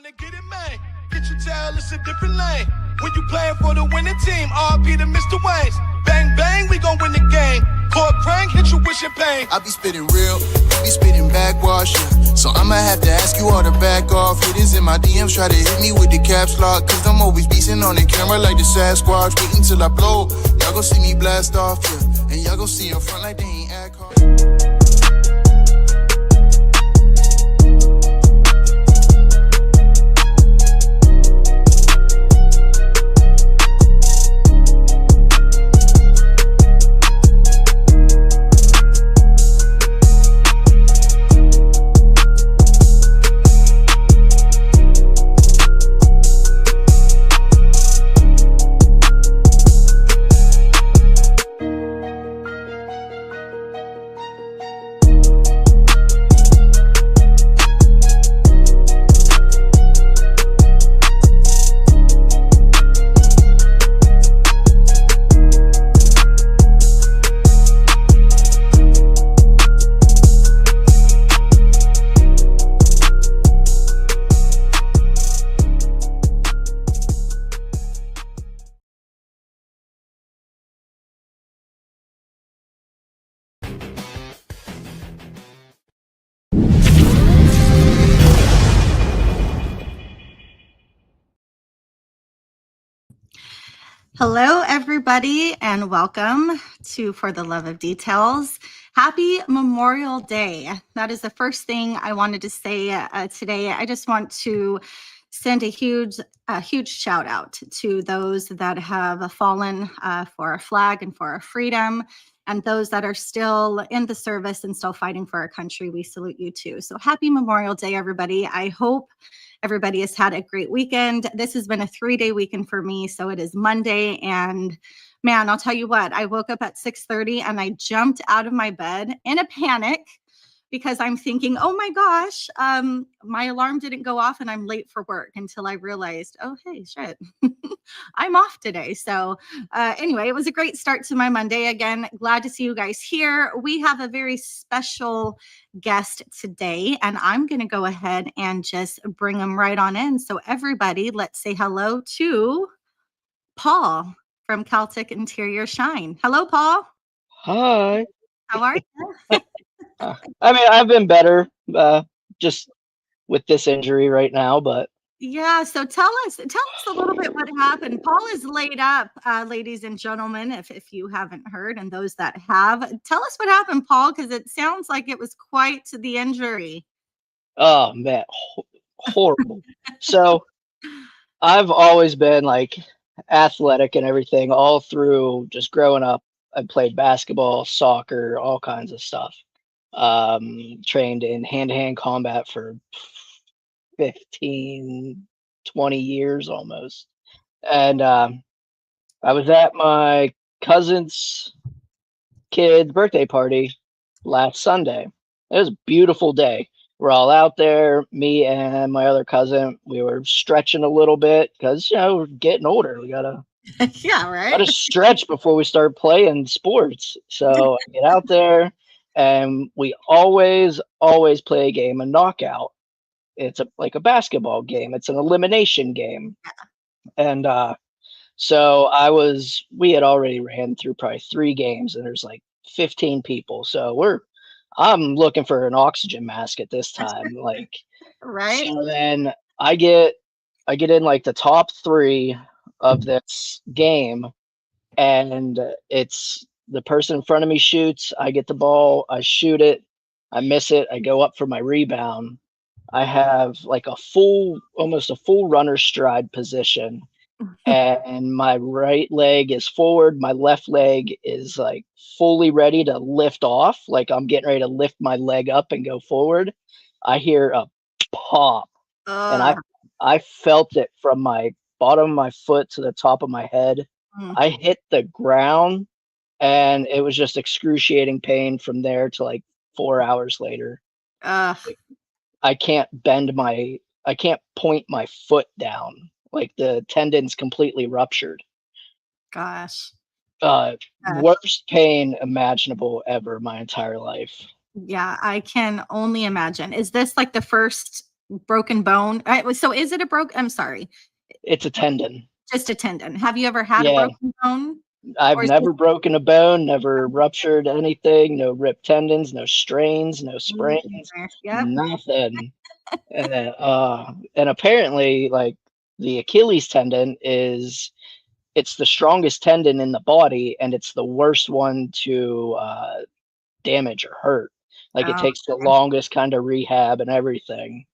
to get it, man. Get your tail, it's a different lane. When you playing for the winning team, RP to Mr. Wayne's. Bang, bang, we gon' win the game. Core crank, hit you with your pain. I be spitting real, you be spitting backwash, yeah. So I'ma have to ask you all to back off. Hitters in my DMs try to hit me with the caps lock, cause I'm always beasting on the camera like the Sasquatch. Waiting till I blow, y'all gon' see me blast off, yeah. And y'all gon' see in front like they ain't act hard. Hello, everybody, and welcome to For the Love of Details. Happy Memorial Day. That is the first thing I wanted to say today. I just want to send a huge shout out to those that have fallen for our flag and for our freedom, and those that are still in the service and still fighting for our country. We salute you too. So happy Memorial Day, everybody. I hope everybody has had a great weekend. This has been a 3-day weekend for me. So it is Monday, and man, I'll tell you what, I woke up at 6:30 and I jumped out of my bed in a panic because I'm thinking, oh my gosh, my alarm didn't go off and I'm late for work, until I realized, oh, hey, shit, I'm off today. So anyway, it was a great start to my Monday. Again, glad to see you guys here. We have a very special guest today, and I'm going to go ahead and just bring him right on in. So everybody, let's say hello to Paul from Celtic Interior Shine. Hello, Paul. Hi. How are you? I mean, I've been better, just with this injury right now, but Yeah, so tell us a little bit what happened. Paul is laid up, ladies and gentlemen, if you haven't heard, and those that have. Tell us what happened, Paul, because it sounds like it was quite the injury. oh man, horrible. So I've always been like athletic and everything all through just growing up. I played basketball, soccer, all kinds of stuff. Trained in hand-to-hand combat for 15, 20 years almost. And I was at my cousin's kid's birthday party last Sunday. It was a beautiful day. We're all out there, me and my other cousin. We were stretching a little bit because, we're getting older. We gotta Yeah, right. stretch before we start playing sports. So I get out there, and we always play a game, a knockout. It's like a basketball game. It's an elimination game. And so we had already ran through probably 3 games, and there's like 15 people. So I'm looking for an oxygen mask at this time. Like, Right. so then I get in like the top 3 of this game, and it's the person in front of me shoots, I get the ball, I shoot it, I miss it, I go up for my rebound. I have like almost a full runner stride position, and my right leg is forward, my left leg is like fully ready to lift off, like I'm getting ready to lift my leg up and go forward. I hear a pop, and I felt it from my bottom of my foot to the top of my head. I hit the ground, and it was just excruciating pain from there to like 4 hours later. I can't point my foot down. Like the tendon's completely ruptured. Gosh. Worst pain imaginable ever my entire life. Yeah, I can only imagine. Is this like the first broken bone. So is it a I'm sorry, It's a tendon. just a tendon. Have you ever had a Yeah. broken bone? I've Or is never broken a bone, never ruptured anything, no ripped tendons, no strains, no sprains, Yep. nothing. And apparently, like the Achilles tendon it's the strongest tendon in the body, and it's the worst one to damage or hurt. Like it Oh, takes the longest kind of rehab and everything.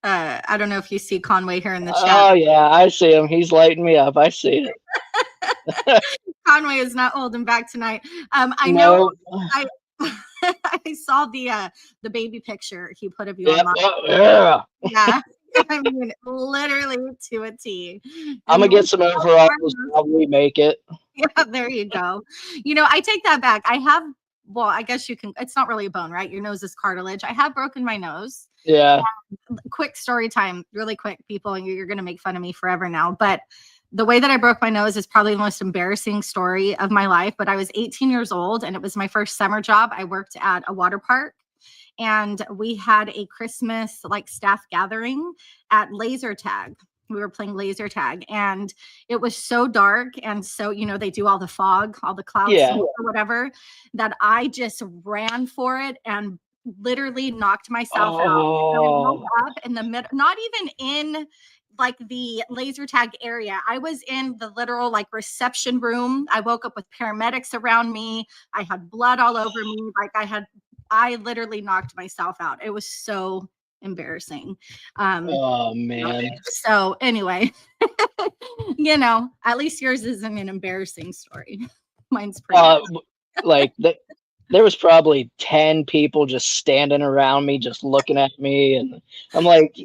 I don't know if you see Conway here in the chat. Oh yeah, I see him. He's lighting me up. I see it. Conway is not holding back tonight. I know No. I I saw the baby picture he put of you Yep. online. Oh, yeah. Yeah. I mean, literally to a T. I'm And gonna you get some overalls. Probably make it. yeah, there you go. I take that back. Well, I guess you can, it's not really a bone, right? Your nose is cartilage. I have broken my nose. Yeah. Quick story time, really quick, people, and you're going to make fun of me forever now. But the way that I broke my nose is probably the most embarrassing story of my life. But I was 18 years old and it was my first summer job. I worked at a water park and we had a Christmas like staff gathering at laser tag. We were playing laser tag and it was so dark. And so, they do all the fog, all the clouds Yeah. or whatever, that I just ran for it and literally knocked myself out. I woke Oh. up in the middle, not even in like the laser tag area. I was in the literal like reception room. I woke up with paramedics around me. I had blood all over me. I literally knocked myself out. It was so embarrassing. Oh man. So anyway, at least yours isn't an embarrassing story. Mine's pretty. Like that. There was probably 10 people just standing around me, just looking at me, and I'm like,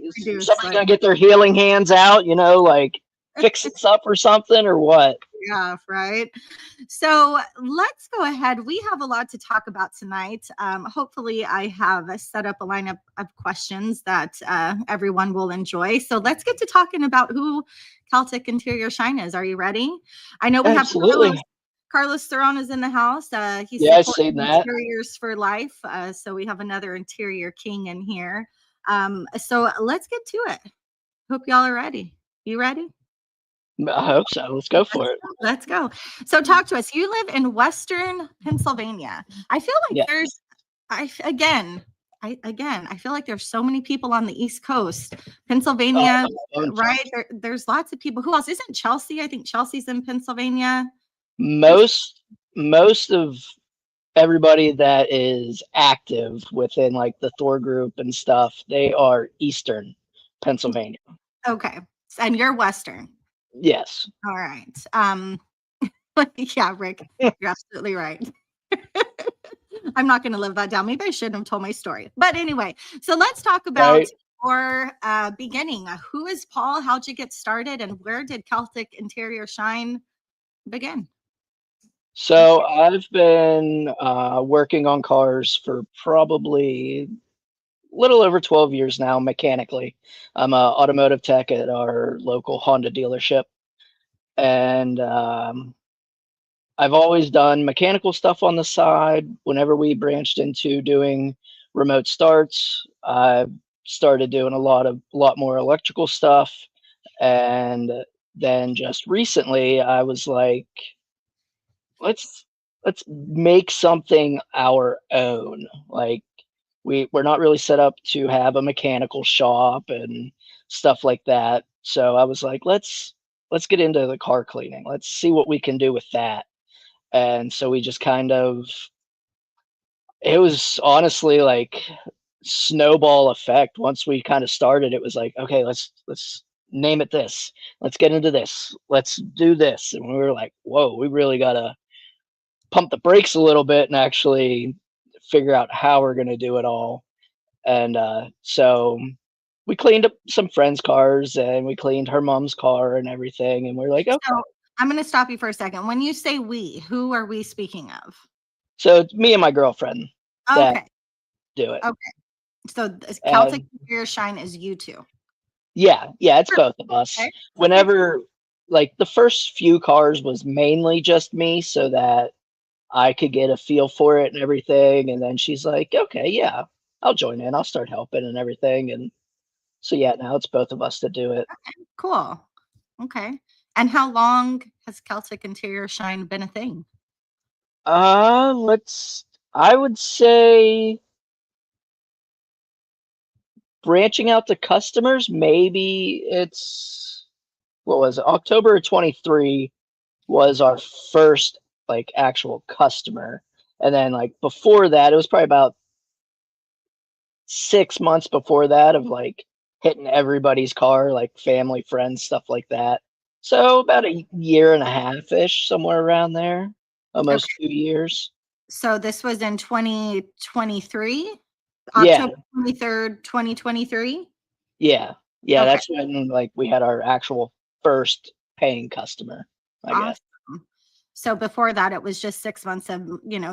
somebody gonna get their healing hands out, like fix this up or something, or what? Yeah, right. So let's go ahead. We have a lot to talk about tonight. Hopefully, I have set up a lineup of questions that everyone will enjoy. So let's get to talking about who Celtic Interior Shine is. Are you ready? I know we Absolutely. have Carlos Theron is in the house. He's Yeah, I've seen that. Interiors for Life. So we have another interior king in here. So let's get to it. Hope y'all are ready. You ready? I hope so. Let's go for it. Let's go. So talk to us. You live in Western Pennsylvania. I feel like there's, I feel like there's so many people on the East Coast, Pennsylvania, right? There's lots of people. Who else? Isn't Chelsea? I think Chelsea's in Pennsylvania. Most of everybody that is active within like the Thor group and stuff, they are Eastern Pennsylvania. Okay. And you're Western. Yes. All right. Yeah, Rick, you're absolutely right. I'm not going to live that down. Maybe I shouldn't have told my story. But anyway, so let's talk about your beginning. Who is Paul? How'd you get started? And where did Celtic Interior Shine begin? So I've been working on cars for probably a little over 12 years now, mechanically. I'm an automotive tech at our local Honda dealership. And I've always done mechanical stuff on the side. Whenever we branched into doing remote starts, I started doing a lot more electrical stuff. And then just recently, I was like, let's make something our own. Like we're not really set up to have a mechanical shop and stuff like that. So I was like, let's get into the car cleaning. Let's see what we can do with that. And so we just kind of, it was honestly like snowball effect. Once we kind of started, it was like, okay, let's name it this. Let's get into this. Let's do this. And we were like, whoa, we really gotta pump the brakes a little bit and actually figure out how we're gonna do it all. And so we cleaned up some friends' cars and we cleaned her mom's car and everything. And we're like, okay. So I'm going to stop you for a second. When you say we, who are we speaking of? So it's me and my girlfriend that do it. Okay. So Celtic Interior Shine is you two. Yeah, it's both of us. Okay. Whenever, like, the first few cars was mainly just me so that I could get a feel for it and everything. And then she's like, okay, yeah, I'll join in. I'll start helping and everything. And So yeah, now it's both of us that do it. Cool. Okay. And how long has Celtic Interior Shine been a thing? I would say branching out to customers, maybe it's what was it? October of 23 was our first like actual customer. And then like before that, it was probably about 6 months before that of like hitting everybody's car, like family, friends, stuff like that. So about a year and a half ish, somewhere around there, almost Okay. 2 years. So this was in 2023, Yeah, October 23rd, 2023. yeah, yeah. Okay. That's when like we had our actual first paying customer, I guess. Awesome. So before that, it was just 6 months of,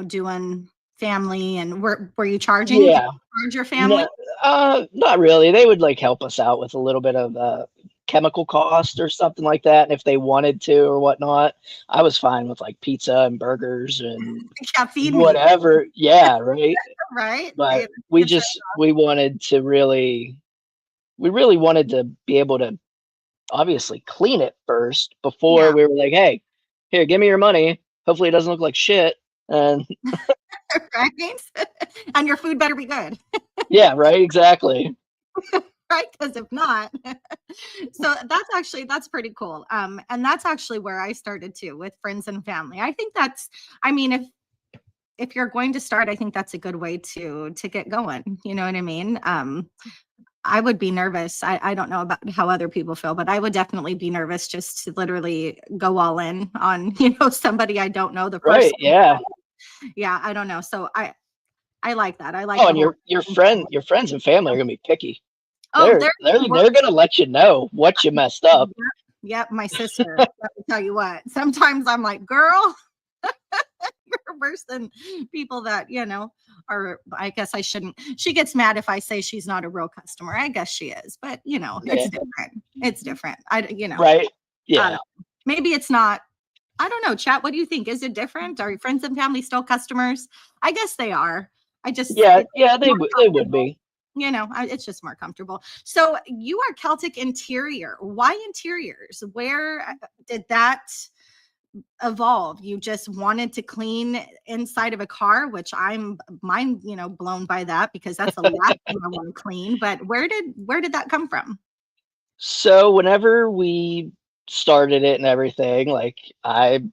doing family, and were you charging? Did Yeah, you charge your family? no, not really. They would like help us out with a little bit of chemical cost or something like that, and if they wanted to or whatnot, I was fine with like pizza and burgers and Yeah, feed me, whatever. Yeah, right. right? But Yeah, get your- we really wanted to be able to obviously clean it first before yeah, we were like, hey, here, give me your money. Hopefully, it doesn't look like shit. And right? And your food better be good, yeah, right, exactly. right? Because if not, so that's pretty cool. And that's actually where I started too, with friends and family. I think I mean, if you're going to start, I think that's a good way to get going. You know what I mean? I would be nervous. I don't know about how other people feel, but I would definitely be nervous just to literally go all in on, somebody I don't know the first Right, time. yeah. Yeah, I don't know. So I like that. I like Oh, the and whole. your friends and family are gonna be picky. Oh, They're gonna let you know what you messed up. yep, my sister. Let me tell you what. Sometimes I'm like, girl, you're worse than people that, are, I guess I shouldn't. She gets mad if I say she's not a real customer. I guess she is, but it's Yeah, different. It's different. right. I Yeah. don't, maybe it's not. I don't know, chat. What do you think? Is it different? Are your friends and family still customers? I guess they are. Yeah, It's yeah, more they would comfortable. be. It's just more comfortable. So you are Celtic Interior. Why interiors? Where did that evolve? You just wanted to clean inside of a car, which I'm mind, blown by that, because that's the last thing I want to clean. But where did that come from? So whenever we started it and everything, like I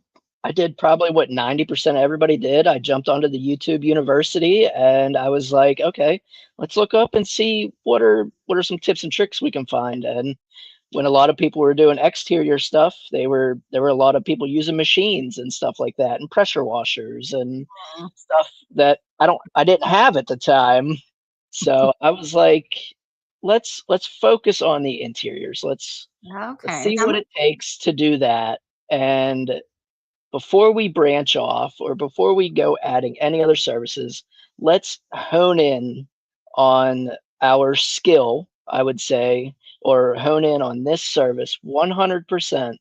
did probably what 90% of everybody did. I jumped onto the YouTube University and I was like, okay, let's look up and see what are some tips and tricks we can find. And when a lot of people were doing exterior stuff, there were a lot of people using machines and stuff like that and pressure washers and stuff that I didn't have at the time. So I was like, let's focus on the interiors. Let's Okay, see what it takes to do that. And before we branch off or before we go adding any other services, let's hone in on our skill, I would say, or hone in on this service 100%.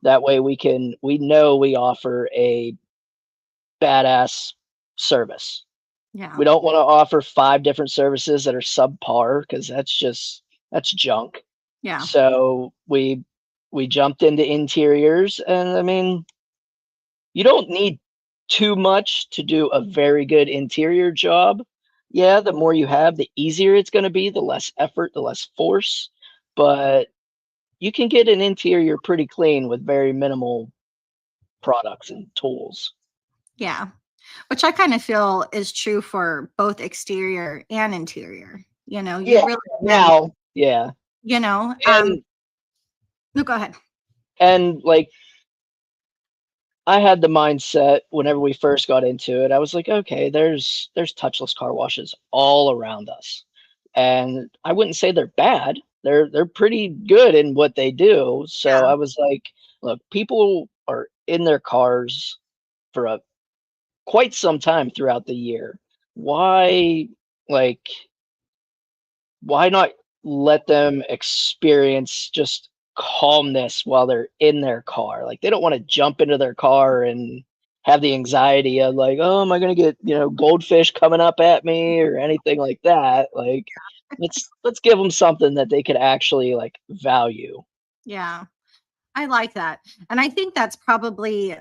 That way we know we offer a badass service. yeah, We don't want to offer 5 different services that are subpar because that's junk. yeah, So we jumped into interiors, and I mean, you don't need too much to do a very good interior job. Yeah, the more you have, the easier it's going to be, the less effort, the less force. But you can get an interior pretty clean with very minimal products and tools. yeah. Which I kind of feel is true for both exterior and interior. You Yeah, really can, now, yeah. you know, um, And no, go ahead. like I had the mindset whenever we first got into it, I was like, okay, there's touchless car washes all around us. And I wouldn't say they're bad. They're pretty good in what they do. So Yeah, I was like, look, people are in their cars for a quite some time throughout the year. Why like why not let them experience just calmness while they're in their car? Like they don't want to jump into their car and have the anxiety of like, oh, am I gonna get, goldfish coming up at me or anything like that? Like let's give them something that they could actually like value. Yeah, I like that. And I think that's probably,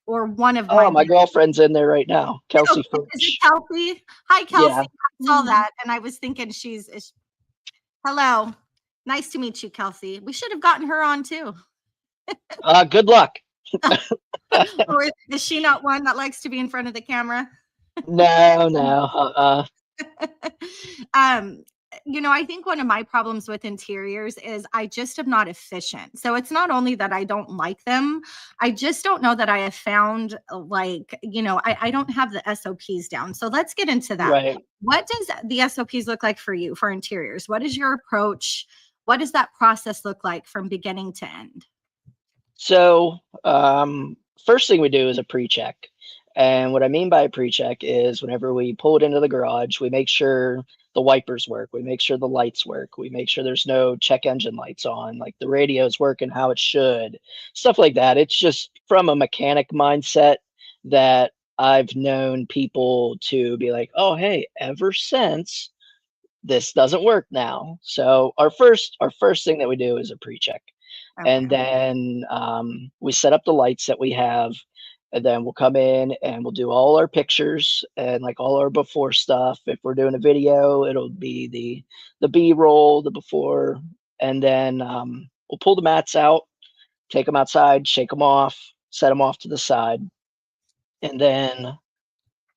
or one of Oh, my my girlfriend's in there right now, oh, Kelsey is it Furch. Kelsey? Hi, Kelsey. Yeah. I saw that and I was thinking hello. Nice to meet you, Kelsey. We should have gotten her on too. Good luck. Or is she not one that likes to be in front of the camera? No, no. um, I think one of my problems with interiors is I just am not efficient. So it's not only that I don't like them, I just don't know that I have found I don't have the SOPs down. So let's get into that. Right. What does the SOPs look like for you for interiors? What is your approach? What does that process look like from beginning to end? So, first thing we do is a pre-check. And what I mean by a pre-check is whenever we pull it into the garage, we make sure the wipers work, we make sure the lights work, we make sure there's no check engine lights on, like the radio's working how it should, stuff like that. It's just from a mechanic mindset that I've known people to be like, oh, hey, ever since this doesn't work now. So our first thing that we do is a pre-check. And Okay. then we set up the lights that we have, and then we'll come in and we'll do all our pictures and like all our before stuff. If we're doing a video, it'll be the B-roll, the before, and then we'll pull the mats out, take them outside, shake them off, set them off to the side, and then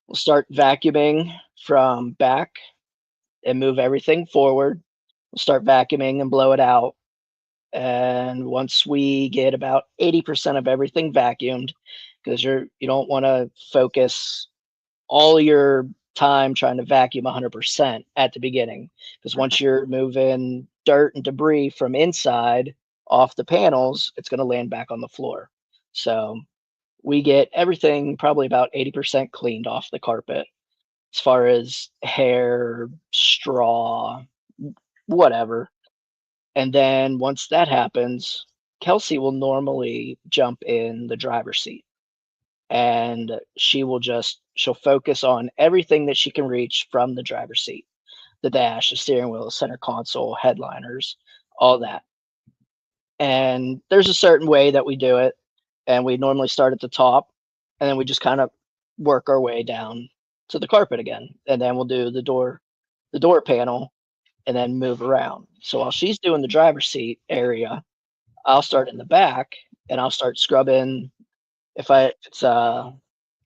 we'll start vacuuming from back and move everything forward. We'll start vacuuming and blow it out. And once we get about 80% of everything vacuumed, because you don't want to focus all your time trying to vacuum 100% at the beginning, because Okay. once you're moving dirt and debris from inside off the panels, it's going to land back on the floor. So we get everything probably about 80% cleaned off the carpet as far as hair, straw, whatever. And then once that happens, Kelsey will normally jump in the driver's seat and she'll focus on everything that she can reach from the driver's seat, the dash, the steering wheel, the center console, headliners, all that. And there's a certain way that we do it. And we normally start at the top and then we just kind of work our way down to the carpet again. And then we'll do the door panel and then move around. So while she's doing the driver's seat area, I'll start in the back and I'll start scrubbing. If it's a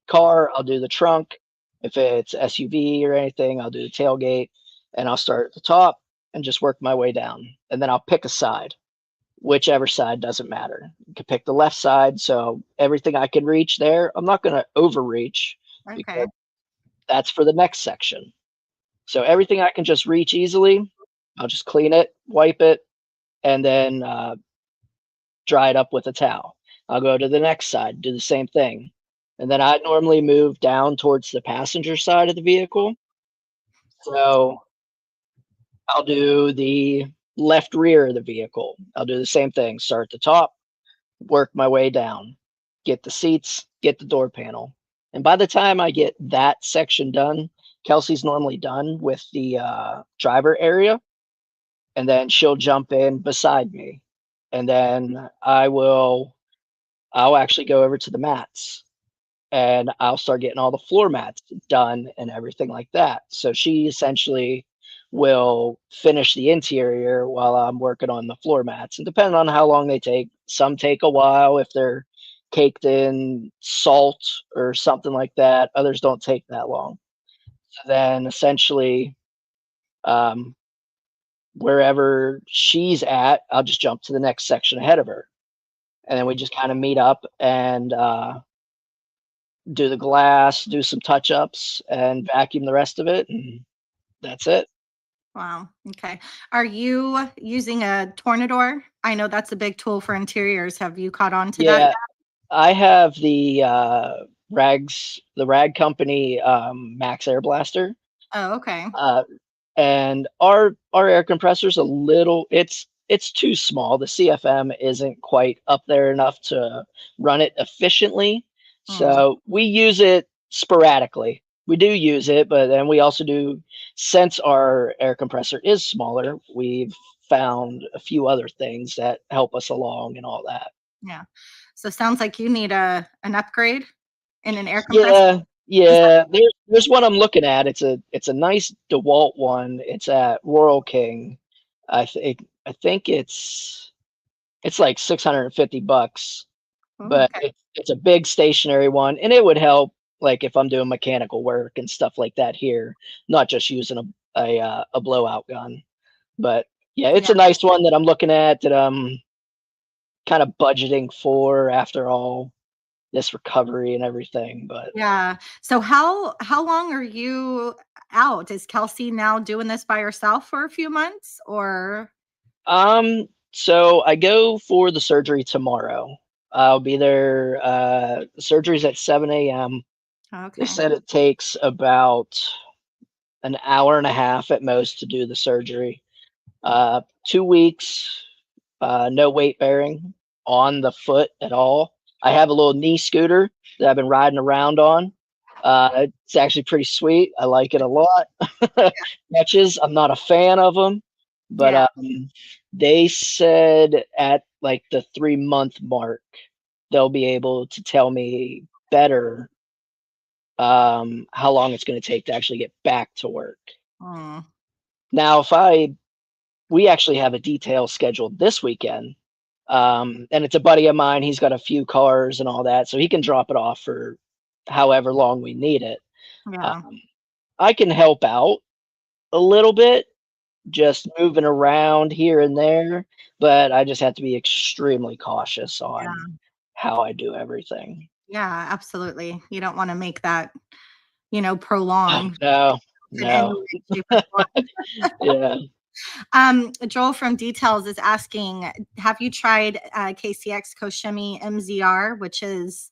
car, I'll do the trunk. If it's SUV or anything, I'll do the tailgate, and I'll start at the top and just work my way down. And then I'll pick a side, whichever side doesn't matter. You can pick the left side, so everything I can reach there, I'm not going to overreach Okay. because that's for the next section. So everything I can just reach easily, I'll just clean it, wipe it, and then dry it up with a towel. I'll go to the next side, do the same thing. And then I normally move down towards the passenger side of the vehicle. So I'll do the left rear of the vehicle. I'll do the same thing. Start at the top, work my way down, get the seats, get the door panel. And by the time I get that section done, Kelsey's normally done with the driver area. And then she'll jump in beside me. And then I'll actually go over to the mats and I'll start getting all the floor mats done and everything like that. So she essentially will finish the interior while I'm working on the floor mats. And depending on how long they take, some take a while if they're caked in salt or something like that. Others don't take that long. So then essentially, um, wherever she's at, I'll just jump to the next section ahead of her. And then we just kind of meet up and do the glass, do some touch ups, and vacuum the rest of it. And that's it. Wow. Okay. Are you using a tornador? I know that's a big tool for interiors. Have you caught on to that Yeah, yet? I have the rag company Max Air Blaster. Oh, okay. Uh, and our air compressor's a little it's too small. The CFM isn't quite up there enough to run it efficiently. Hmm. So we use it sporadically. we do use it, but then we also do, since our air compressor is smaller, we've found a few other things that help us along and all that. Yeah. So sounds like you need an upgrade in an air compressor. Yeah, Is that yeah. There's one I'm looking at. It's a nice DeWalt one. It's at Royal King. I think it's like $650, oh, but okay? it's a big stationary one, and it would help like if I'm doing mechanical work and stuff like that here, not just using a blowout gun. But yeah, it's Yeah. a nice one that I'm looking at that I'm kind of budgeting for after all this recovery and everything. But Yeah. So how long are you out? Is Kelsey now doing this by herself for a few months or so I go for the surgery tomorrow. I'll be there. The surgery's at 7 a.m. They okay. said it takes about an hour and a half at most to do the surgery. 2 weeks, no weight bearing on the foot at all. I have a little knee scooter that I've been riding around on. It's actually pretty sweet. I like it a lot. Crutches, I'm not a fan of them, but Yeah. they said at like the 3 month mark, they'll be able to tell me better how long it's going to take to actually get back to work. Mm, Now, we actually have a detail scheduled this weekend. And it's a buddy of mine. He's got a few cars and all that, so he can drop it off for however long we need it. yeah. Um, I can help out a little bit, just moving around here and there, but I just have to be extremely cautious on Yeah. how I do everything. Yeah, absolutely. You don't want to make that, Oh, prolonged no, in any no, way, shape, or form. yeah. Joel from Details is asking, have you tried KCX Koshimi MZR, which is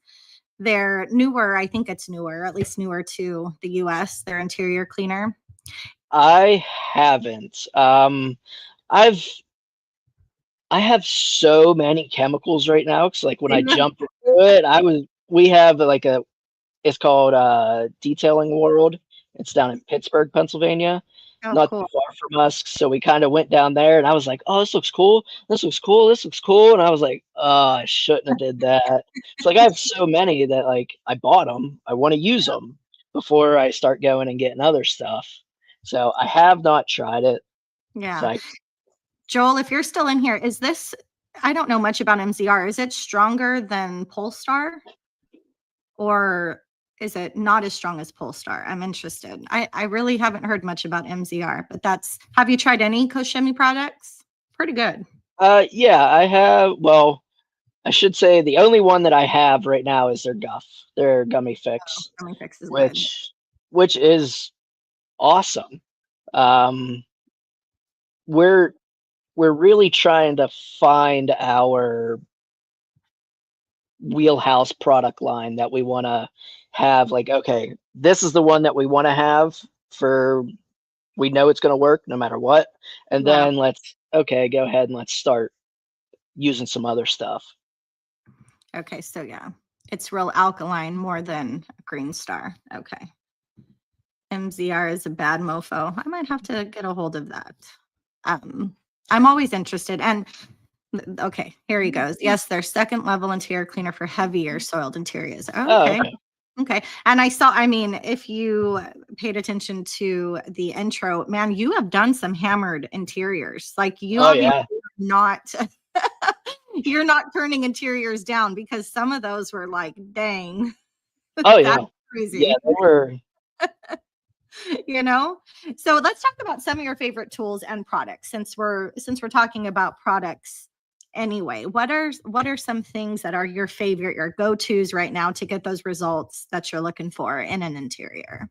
their newer, I think it's newer, at least newer to the US, their interior cleaner? I haven't. I've I have so many chemicals right now. Cause like when I Yeah. jumped into it, we have like it's called Detailing World. It's down in Pittsburgh, Pennsylvania, Oh, not too cool. far from us. So we kind of went down there, and I was like, "Oh, this looks cool. This looks cool. This looks cool." And I was like, "Oh, I shouldn't have did that." It's like I have so many that like I bought them. I want to use them before I start going and getting other stuff. So I have not tried it. So Yeah. Joel, if you're still in here, is this, I don't know much about MZR. Is it stronger than Polestar or is it not as strong as Polestar? I'm interested. I really haven't heard much about MZR, but have you tried any Koshimi products? Pretty good. Yeah, I have. Well, I should say the only one that I have right now is their gummy fix, Gummy Fix is good. which is awesome. Um, we're we're really trying to find our wheelhouse product line that we want to have. Like, okay, this is the one that we want to have for. We know it's going to work no matter what, and Yeah. then go ahead and let's start using some other stuff. Okay. So yeah, it's real alkaline more than Green Star. Okay. MZR is a bad mofo. I might have to get a hold of that. I'm always interested. And okay, here he goes. Yes, their second level interior cleaner for heavier soiled interiors. Oh, Okay. okay. Okay. And I mean, if you paid attention to the intro, man, you have done some hammered interiors. Like you Oh obviously yeah. not, you're not turning interiors down because some of those were like, dang, Oh that's yeah. Yeah, crazy. they were. you know so let's talk about some of your favorite tools and products since we're talking about products anyway. What are some things that are your favorite, your go-to's right now to get those results that you're looking for in an interior?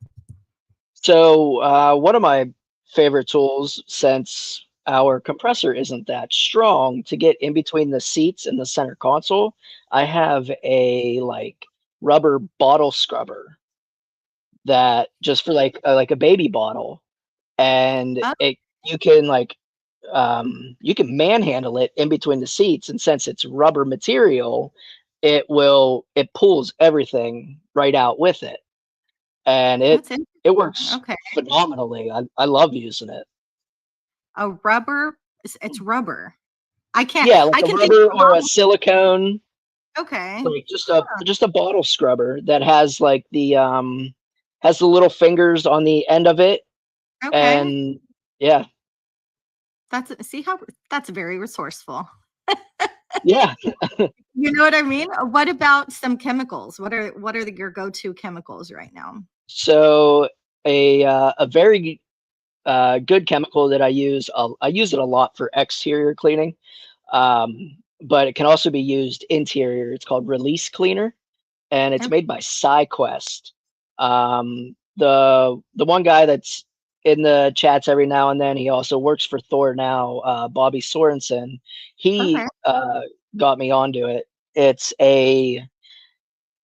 So, one of my favorite tools, since our compressor isn't that strong, to get in between the seats and the center console, I have a like rubber bottle scrubber that just for like a baby bottle, and Oh, it you can manhandle it in between the seats, and since it's rubber material, it pulls everything right out with it. and That's it interesting. works Okay. phenomenally. I love using it. A rubber. It's rubber. Yeah, like I a can think rubber of or a bottle. silicone, Okay. like just a bottle scrubber that has like has the little fingers on the end of it, Okay. and yeah, See how that's very resourceful. yeah. You know what I mean? What about some chemicals? What are your go-to chemicals right now? So a very good chemical that I use it a lot for exterior cleaning, but it can also be used interior. It's called Release Cleaner, and it's Okay. made by SciQuest. The one guy that's in the chats every now and then, he also works for Thor now, Bobby Sorensen. He Okay. got me onto it. It's a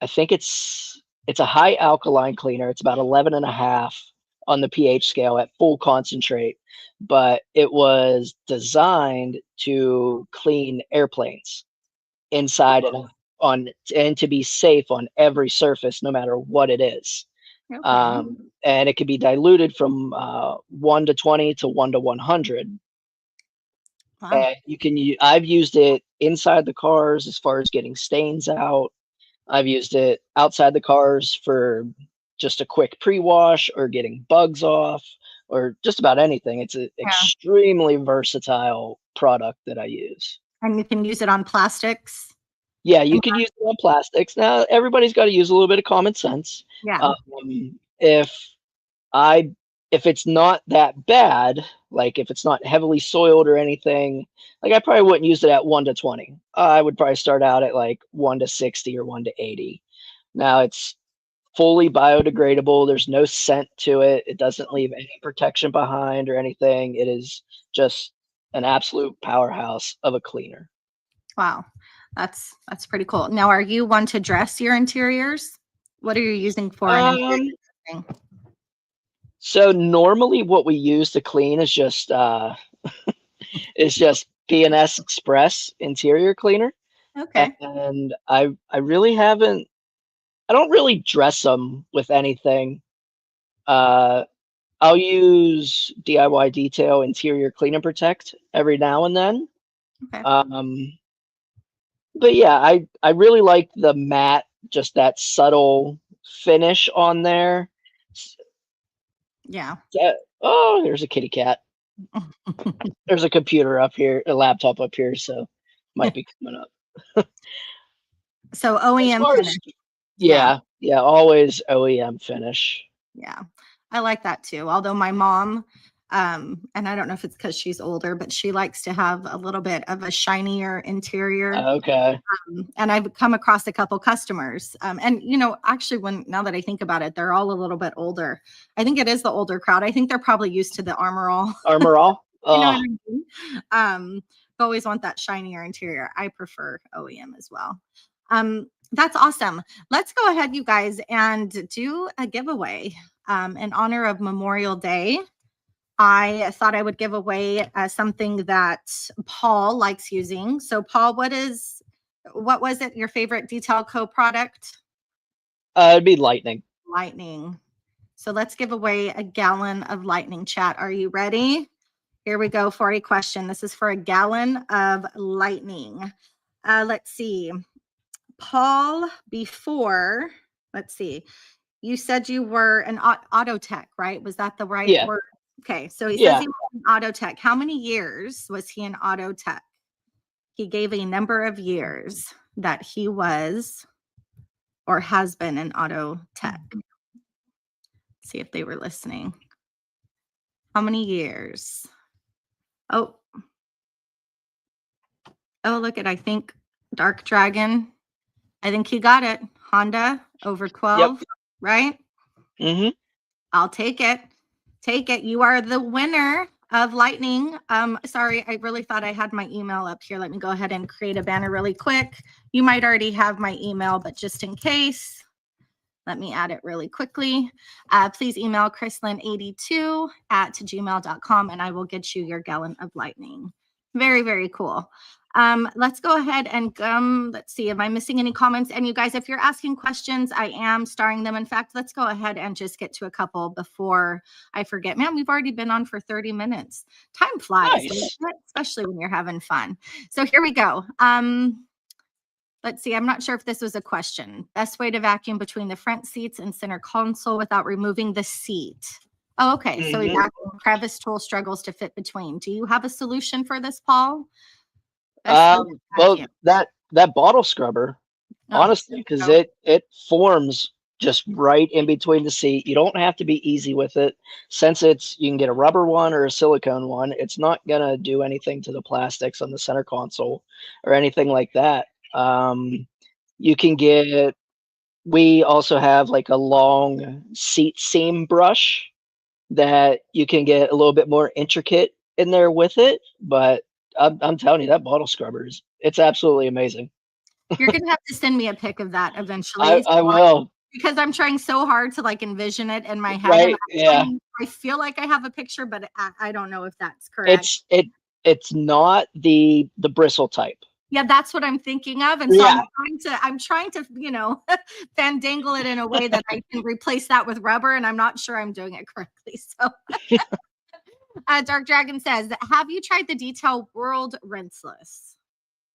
I think it's a high alkaline cleaner. It's about 11.5 on the pH scale at full concentrate, but it was designed to clean airplanes inside and to be safe on every surface, no matter what it is. Okay. And it can be diluted from 1 to 20 to 1 to 100. Wow. And I've used it inside the cars as far as getting stains out. I've used it outside the cars for just a quick pre-wash or getting bugs off or just about anything. It's an Yeah. extremely versatile product that I use. And you can use it on plastics. Yeah, you And could use it on plastics. Now, everybo's got to use a little bit of common sense. yeah. Um, if I if it's not that bad, like if it's not heavily soiled or anything, like I probably wouldn't use it at 1 to 20. I would probably start out at like 1 to 60 or 1 to 80. Now it's fully biodegradable. There's no scent to it. It doesn't leave any protection behind or anything. It is just an absolute powerhouse of a cleaner. Wow. That's pretty cool. Now, are you one to dress your interiors? What are you using for an interior Um, dressing? so normally what we use to clean is just P&S Express interior cleaner. Okay. And I really haven't I don't really dress them with anything. Uh, I'll use DIY Detail Interior Clean and Protect every now and then. Okay. Um, but yeah, I really like the matte, just that subtle finish on there. Yeah. Oh, there's a kitty cat. There's a computer up here, a laptop up here, so might be coming up. So As OEM far finish. as Yeah. yeah, always OEM finish. Yeah. I like that too. Although my mom, and I don't know if it's because she's older, but she likes to have a little bit of a shinier interior. Okay. And I've come across a couple customers. And actually now that I think about it, they're all a little bit older. I think it is the older crowd. I think they're probably used to the Armor All. Armor All? You know what Oh, I mean? Always want that shinier interior. I prefer OEM as well. That's awesome. Let's go ahead, you guys, and do a giveaway in honor of Memorial Day. I thought I would give away something that Paul likes using. So, Paul, what was it? Your favorite Detail Co product? it'd be Lightning. Lightning. So let's give away a gallon of Lightning, chat. Are you ready? Here we go for a question. This is for a gallon of Lightning. Let's see. Paul, let's see. You said you were an auto tech, right? Was that the right Yeah, word? Okay. So he says yeah. he was an auto tech. How many years was he an auto tech? He gave a number of years that he was or has been an auto tech. See if they were listening. How many years? Oh, look at, I think Dark Dragon. I think he got it. Honda over Yep. 12, right? Mhm. I'll take it. Take it. You are the winner of Lightning. Sorry, I really thought I had my email up here. Let me go ahead and create a banner really quick. You might already have my email, but just in case, let me add it really quickly. Please email chrislyn82@gmail.com and I will get you your gallon of Lightning. Very, very cool. Let's go ahead and let's see, am I missing any comments? And you guys, if you're asking questions, I am starring them. In fact, let's go ahead and just get to a couple before I forget. Man, we've already been on for 30 minutes. Time flies, Nice. especially when you're having fun. So here we go. Let's see, I'm not sure if this was a question. Best way to vacuum between the front seats and center console without removing the seat. Oh, okay. So crevice tool struggles to fit between. Do you have a solution for this, Paul? Well, that bottle scrubber, honestly, because it forms just right in between the seat. You don't have to be easy with it. Since you can get a rubber one or a silicone one, it's not gonna do anything to the plastics on the center console or anything like that. You can get, we also have like a long seat seam brush that you can get a little bit more intricate in there with it, but I'm telling you, that bottle scrubber it's absolutely amazing. You're gonna have to send me a pic of that eventually. I will, because I'm trying so hard to like envision it in my head. right? Yeah, I feel like I have a picture, but I don't know if that's correct. it's not the bristle type. Yeah, that's what I'm thinking of, and so I'm trying to fandangle it in a way that I can replace that with rubber, and I'm not sure I'm doing it correctly. So. Dark Dragon says, have you tried the Detail World rinseless?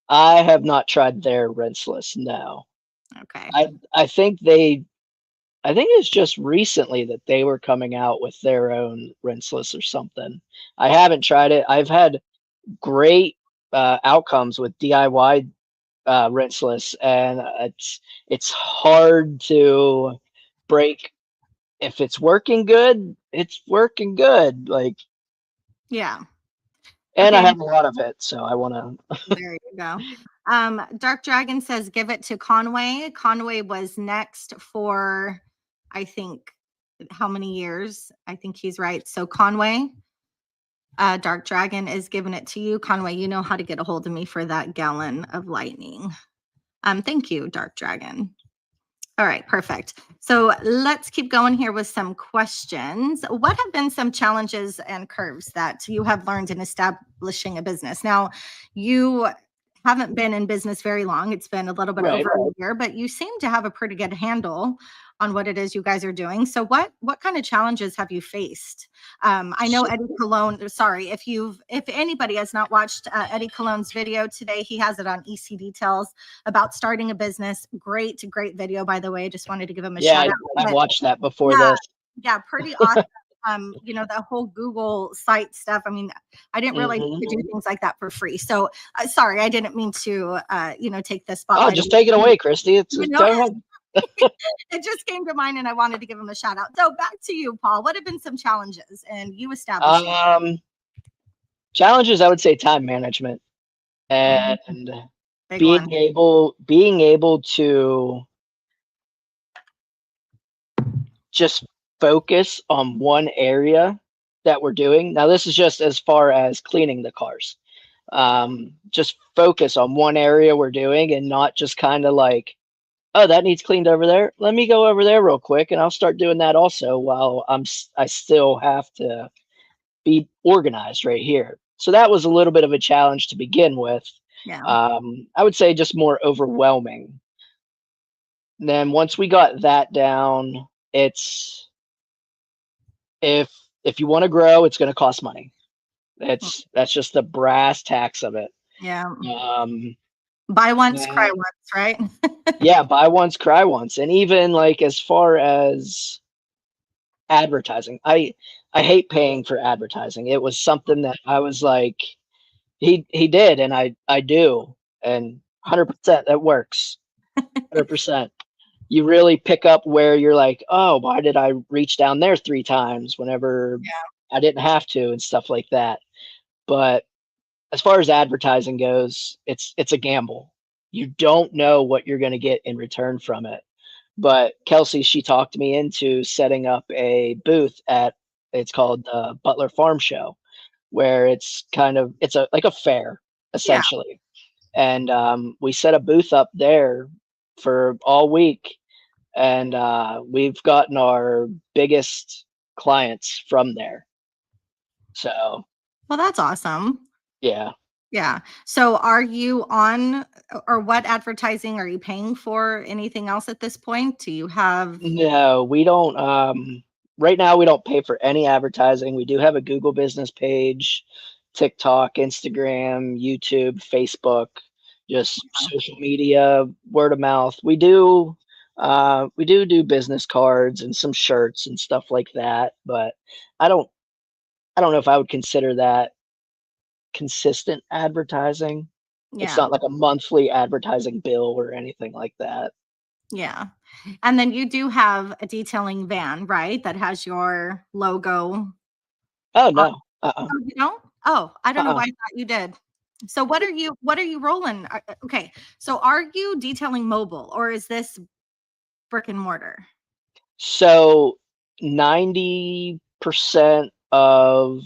I have not tried their rinseless. No. Okay. I think it's just recently that they were coming out with their own rinseless or something. I haven't tried it. I've had great outcomes with DIY rinseless, and it's hard to break. If it's working good, it's working good. Like, yeah. And I have a lot of it, so I want to. There you go. Dark Dragon says, give it to Conway. Conway was next for, I think, how many years? I think he's right. So Conway, Dark Dragon is giving it to you. Conway, you know how to get a hold of me for that gallon of lightning. Thank you, Dark Dragon. All right, perfect. So let's keep going here with some questions. What have been some challenges and curves that you have learned in establishing a business? Now, you haven't been in business very long. It's been a little bit over a year, but you seem to have a pretty good handle on what it is you guys are doing. So what kind of challenges have you faced? I know Eddie Cologne, sorry, if anybody has not watched Eddie Cologne's video today, he has it on EC Details about starting a business. Great video, by the way. Just wanted to give him a shout out. I watched that before this. Yeah, pretty awesome. The whole Google site stuff. I mean, I didn't realize you could do things like that for free. So sorry, I didn't mean to, take this spotlight. Oh, just take it away, Kristi. Go ahead. It just came to mind and I wanted to give him a shout out. So back to you, Paul. What have been some challenges and you established? Challenges, I would say time management and being able to just focus on one area that we're doing. Now, this is just as far as cleaning the cars. Just focus on one area we're doing and not just kind of like, oh, that needs cleaned over there. Let me go over there real quick and I'll start doing that also while I still have to be organized right here. So that was a little bit of a challenge to begin with. Yeah. I would say just more overwhelming. And then once we got that down, it's if you want to grow, it's going to cost money. That's just the brass tacks of it. Yeah. Buy once, cry once, right? Yeah, buy once, cry once. And even like as far as advertising, I hate paying for advertising. It was something that I was like, he did, and I do, and 100% that works. 100%. You really pick up where you're like, oh, why did I reach down there 3 times whenever I didn't have to and stuff like that. But as far as advertising goes, it's a gamble. You don't know what you're going to get in return from it. But Kelsey, she talked me into setting up a booth it's called the Butler Farm Show, where it's like a fair essentially. Yeah. And we set a booth up there for all week, and we've gotten our biggest clients from there. So, well, that's awesome. Yeah. Yeah. So are you on, or what advertising are you paying for? Anything else at this point? Do you have? No, we don't. Right now, we don't pay for any advertising. We do have a Google business page, TikTok, Instagram, YouTube, Facebook, just social media, word of mouth. We do business cards and some shirts and stuff like that, but I don't, I don't know if I would consider that consistent advertising. It's Yeah. not like a monthly advertising bill or anything like that. Yeah. And then you do have a detailing van, right? That has your logo. Oh on- no. Uh-uh. Oh, you don't? Oh, I don't know Uh-uh. why I thought you did. So what are you rolling? Okay. So are you detailing mobile, or is this brick and mortar? So 90% of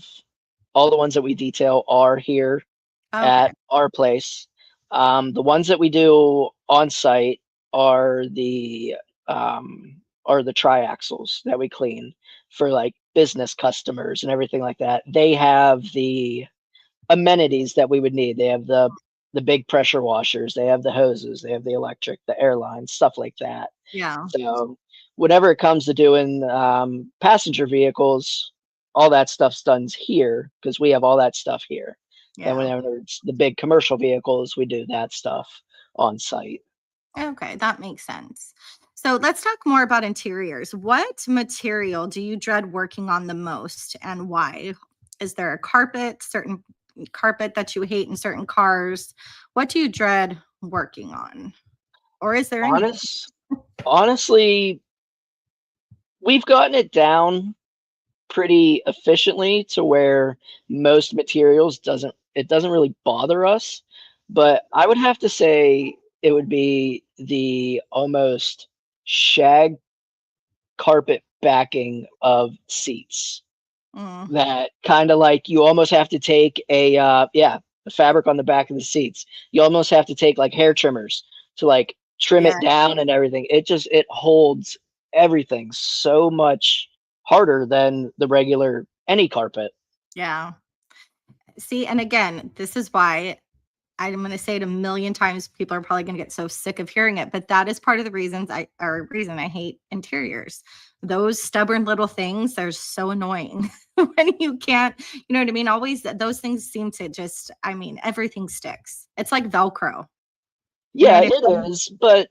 all the ones that we detail are here Okay. at our place. The ones that we do on site are the triaxles that we clean for like business customers and everything like that. They have the amenities that we would need. They have the big pressure washers, they have the hoses, they have the electric, the airlines, stuff like that. Yeah. So whenever it comes to doing passenger vehicles, all that stuff's done here because we have all that stuff here. Then Yeah. whenever it's the big commercial vehicles, we do that stuff on site. Okay, that makes sense. So let's talk more about interiors. What material do you dread working on the most, and why? Is there a certain carpet that you hate in certain cars? What do you dread working on? Or is there anything? Honestly, we've gotten it down pretty efficiently to where most materials doesn't really bother us. But I would have to say it would be the almost shag carpet backing of seats. Mm, That kind of like you almost have to take the fabric on the back of the seats. You almost have to take like hair trimmers to like trim yeah, it down and everything. It holds everything so much harder than the regular any carpet. yeah. See, and again, this is why I'm going to say it a million times. People are probably going to get so sick of hearing it, but that is part of the reason I hate interiors. Those stubborn little things, they're so annoying when you can't, you know what I mean? Always those things seem to just, I mean, everything sticks. It's like Velcro. You know Yeah, what I it mean? is, but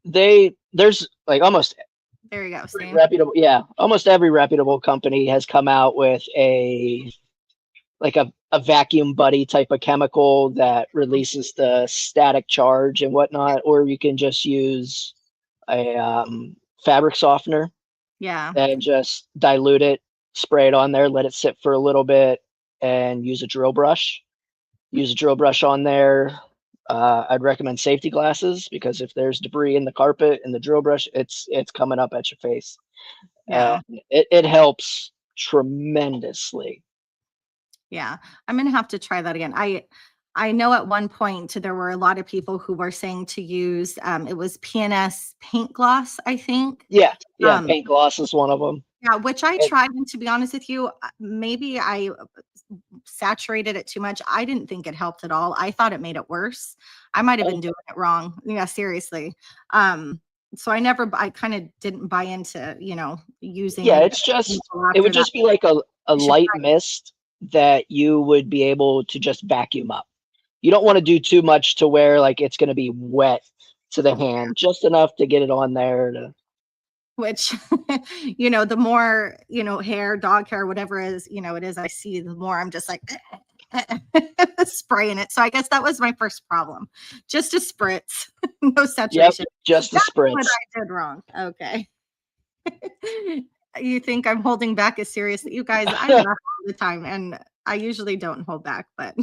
there's like almost There you go. every See? reputable yeah, almost every reputable company has come out with a vacuum buddy type of chemical that releases the static charge and whatnot, or you can just use a fabric softener Yeah. and just dilute it, spray it on there, let it sit for a little bit, and use a drill brush. Use a drill brush on there. I'd recommend safety glasses because if there's debris in the carpet and the drill brush, it's coming up at your face. Yeah. It helps tremendously. Yeah, I'm gonna have to try that again. I know at one point there were a lot of people who were saying to use it was PNS paint gloss, I think. Yeah, yeah. Um, Paint gloss is one of them. yeah, which I It, tried, and to be honest with you, maybe I saturated it too much. I didn't think it helped at all. I thought it made it worse. I might have been doing it wrong. Yeah, seriously. So I kind of didn't buy into, using yeah, any it's just chemical it after would that. just be like a You should light mist that you would be able to just vacuum up. You don't want to do too much to where like it's going to be wet to the hand, just enough to get it on there to which the more hair, dog hair, whatever it is, I see, the more I'm just like spraying it. So I guess that was my first problem, just a spritz. No yep, saturation. just a That's what spritz. I did wrong. Okay. You think I'm holding back? As serious, you guys, I laugh all the time, and I usually don't hold back, but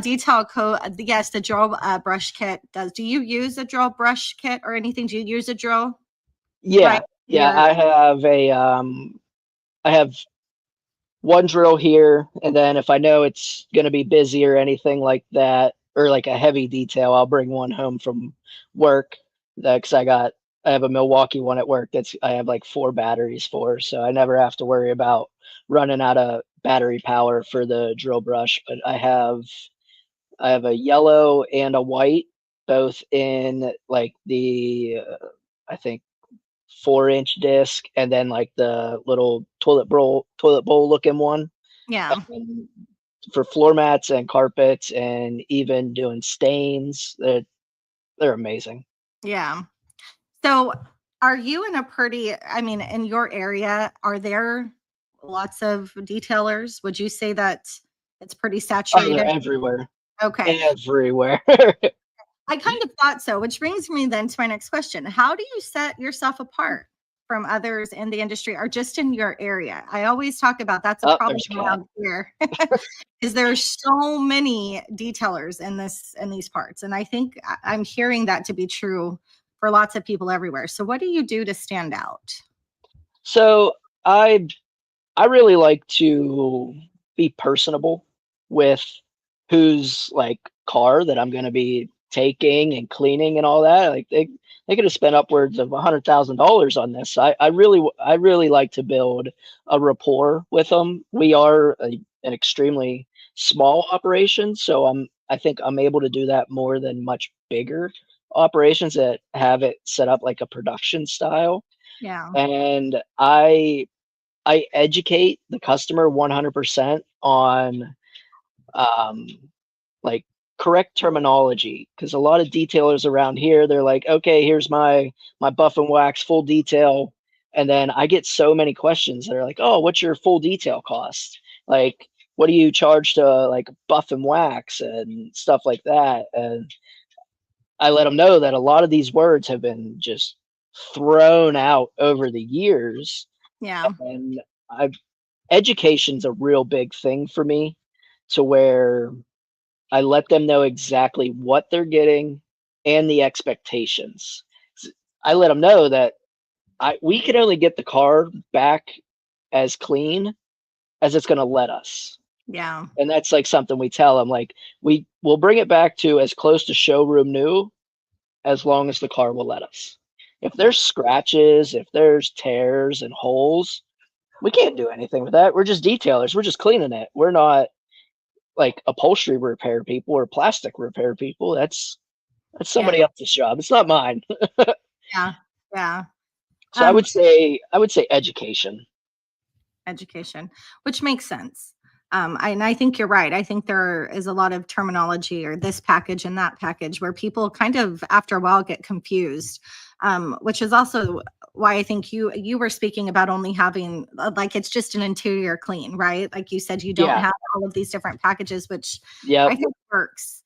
detail coat, yes, the drill brush kit does. Do you use a drill brush kit or anything? Do you use a drill? Right. Yeah, yeah. Your I have one drill here, and then if I know it's going to be busy or anything like that, or like a heavy detail, I'll bring one home from work. Because I have a Milwaukee one at work I have like 4 batteries for, so I never have to worry about running out of battery power for the drill brush, but I have a yellow and a white, both in like the I think 4-inch disc, and then like the little toilet bowl looking one. Yeah. And for floor mats and carpets, and even doing stains, they're amazing. Yeah. So are you in a pretty, I mean, in your area, are there lots of detailers? Would you say that it's pretty Oh, they're saturated? everywhere, Okay. everywhere. I kind of thought so, which brings me then to my next question. How do you set yourself apart from others in the industry or just in your area? I always talk about that's a Oh, problem there's a cat. around here. Is there's so many detailers in these parts. And I think I'm hearing that to be true for lots of people everywhere. So what do you do to stand out? So I really like to be personable with whose like car that I'm going to be taking and cleaning and all that. Like they could have spent upwards of $100,000 on this. I really like to build a rapport with them. We are an extremely small operation, so I think I'm able to do that more than much bigger operations that have it set up like a production style. Yeah. And I educate the customer 100% on um, like correct terminology, because a lot of detailers around here, they're like, okay, here's my buff and wax full detail, and then I get so many questions that are like, oh, what's your full detail cost? Like, what do you charge to like buff and wax and stuff like that? And I let them know that a lot of these words have been just thrown out over the years, Yeah. and I education's a real big thing for me, to where I let them know exactly what they're getting and the expectations. I let them know that we can only get the car back as clean as it's going to let us. Yeah. And that's like something we tell them, like we will bring it back to as close to showroom new as long as the car will let us. If Yeah. there's scratches, if there's tears and holes, we can't do anything with that. We're just detailers. We're just cleaning it. We're not like upholstery repair people or plastic repair people. That's Yeah. somebody else's job. It's not mine. Yeah. Yeah. So Um, I would say education. Education, which makes sense. And I think you're right. I think there is a lot of terminology or this package and that package where people kind of after a while get confused, which is also why I think you were speaking about only having like it's just an interior clean, right? Like you said, you don't Yeah. have all of these different packages, which I Yep. think works.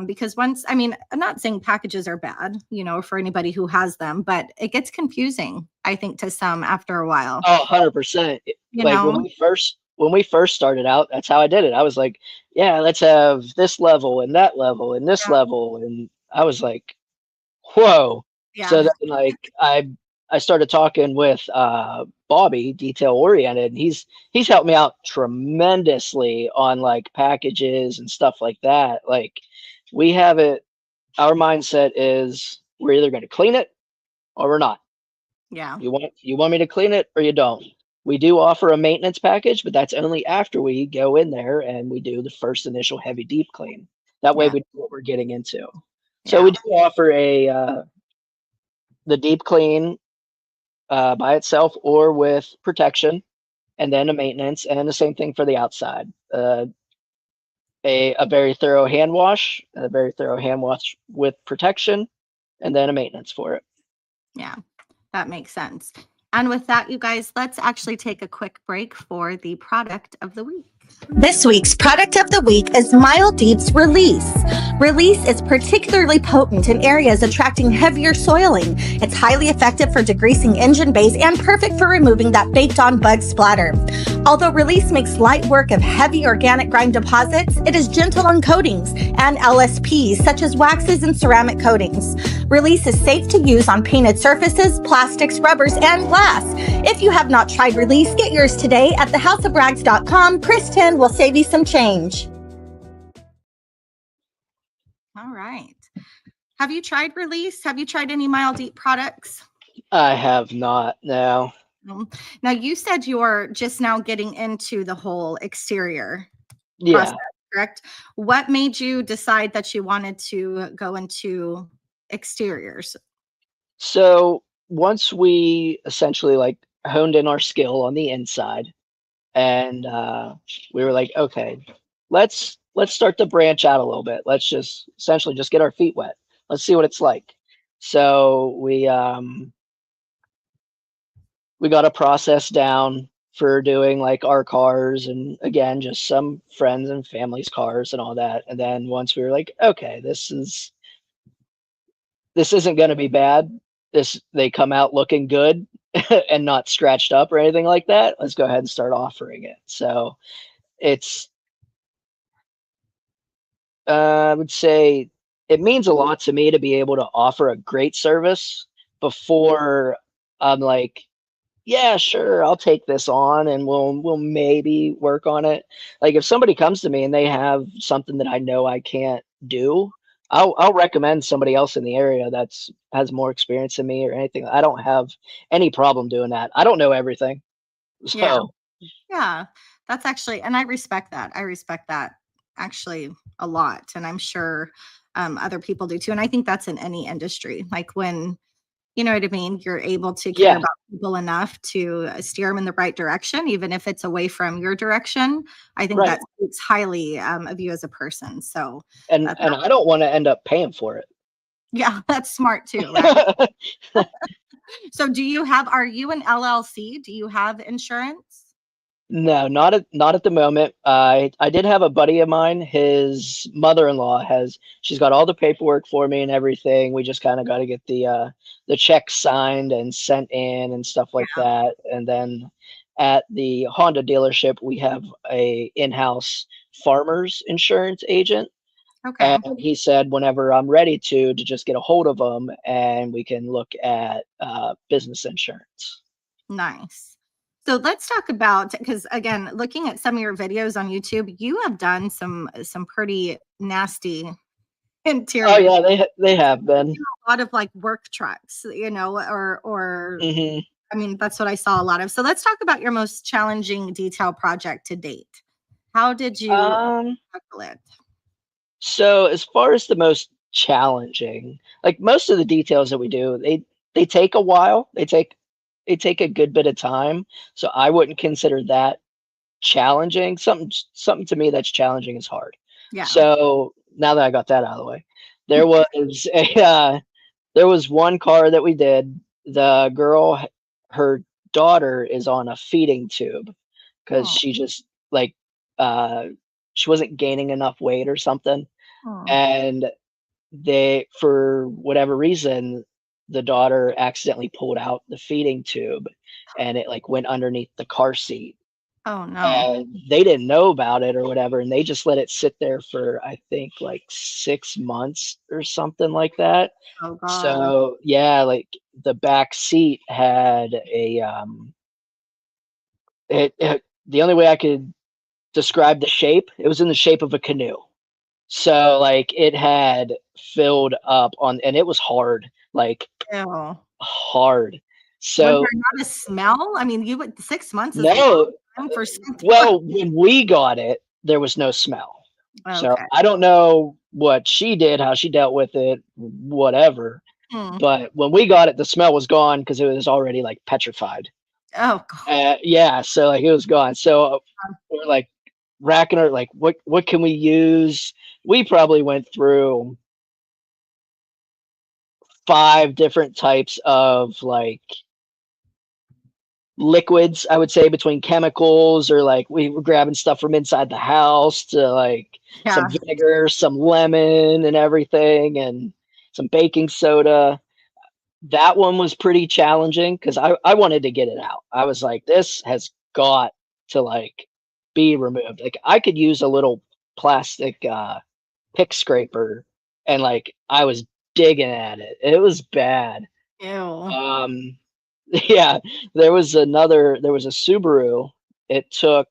Because once, I mean, I'm not saying packages are bad, for anybody who has them, but it gets confusing, I think, to some after a while. Oh, 100%. You Like know, when we first started out, that's how I did it. I was like, yeah, let's have this level and that level and this Yeah. level, and I was like, whoa. So Yeah. then like I started talking with Bobby, detail oriented, and he's helped me out tremendously on like packages and stuff like that. Like we have it, our mindset is we're either going to clean it or we're not. Yeah. You want me to clean it or you don't. We do offer a maintenance package, but that's only after we go in there and we do the first initial heavy deep clean. That way Yeah. we know what we're getting into. So we Yeah. do offer a the deep clean by itself or with protection, and then a maintenance, and the same thing for the outside. A very thorough hand wash, a very thorough hand wash with protection, and then a maintenance for it. Yeah. That makes sense. And with that, you guys, let's actually take a quick break for the product of the week. This week's product of the week is Mild Deep's Release. Release is particularly potent in areas attracting heavier soiling. It's highly effective for degreasing engine bays and perfect for removing that baked-on bug splatter. Although Release makes light work of heavy organic grime deposits, it is gentle on coatings and LSPs such as waxes and ceramic coatings. Release is safe to use on painted surfaces, plastics, rubbers, and glass. If you have not tried Release, get yours today at thehouseofrags.com. Kristen will save you some change. All right. Have you tried Release? Have you tried any Mild Deep products? I have not now. Now, you said you're just now getting into the whole exterior process, Yeah. correct? What made you decide that you wanted to go into exteriors? So once we essentially like honed in our skill on the inside, and we were like, okay, let's start to branch out a little bit. Let's just essentially just get our feet wet. Let's see what it's like. So we got a process down for doing like our cars, and again just some friends and family's cars and all that. And then once we were like, okay, this isn't going to be bad. This They come out looking good and not scratched up or anything like that. Let's go ahead and start offering it. So it's I would say it means a lot to me to be able to offer a great service before I'm like, yeah, sure, I'll take this on and we'll maybe work on it. Like if somebody comes to me and they have something that I know I can't do, I'll recommend somebody else in the area that's has more experience than me or anything. I don't have any problem doing that. I don't know everything. Yeah. So, Yeah. That's actually, and I respect that. I respect that actually a lot. And I'm sure other people do too. And I think that's in any industry. Like when, you know what I mean? You're able to care yeah, about people enough to steer them in the right direction, even if it's away from your direction. I think right. that speaks highly of you as a person. So, And that, and I don't want to end up paying for it. yeah, that's smart too, right? So, are you an LLC? Do you have insurance? No, not at the moment. I did have a buddy of mine, his mother-in-law she's got all the paperwork for me and everything. We just kind of got to get the check signed and sent in and stuff like Yeah. that. And then at the Honda dealership, we have a in-house farmers insurance agent. Okay. And he said whenever I'm ready to just get a hold of him and we can look at business insurance. Nice. So let's talk about, because again, looking at some of your videos on YouTube, you have done some pretty nasty Oh interior. yeah, they have been. A lot of like work trucks, or Hmm. I mean, that's what I saw a lot of. So let's talk about your most challenging detail project to date. How did you Um, tackle it? so as far as the most challenging, like most of the details that we do, they take a while. They take a good bit of time. So I wouldn't consider that challenging. Something to me that's challenging is hard. Yeah. So now that I got that out of the way, there was a there was one car that we did. The girl, her daughter is on a feeding tube because Oh, she just like uh she wasn't gaining enough weight or something. oh, And they, for whatever reason, the daughter accidentally pulled out the feeding tube and it like went underneath the car seat. oh no. And they didn't know about it or whatever, and they just let it sit there for I think like 6 months or something like that. Oh God. So yeah, like the back seat had the only way I could describe the shape, it was in the shape of a canoe. So like it had filled up on, and it was hard, like Ew. hard. Was So there not a smell? I mean, you would 6 months is a long no, time for something like. well, when we got it, there was no smell. So Okay. I don't know what she did, how she dealt with it, whatever. Hmm. But when we got it, the smell was gone because it was already like petrified. Oh God. Yeah, so like it was gone. So we're like racking her, like what can we use? We probably went through 5 different types of like liquids, I would say, between chemicals or like we were grabbing stuff from inside the house to like some Yeah. vinegar, some lemon and everything, and some baking soda. That one was pretty challenging because I wanted to get it out. I was like, this has got to like be removed. Like I could use a little plastic pick scraper and like I was digging at it. It was bad. Ew. Um, yeah, there was a Subaru. It took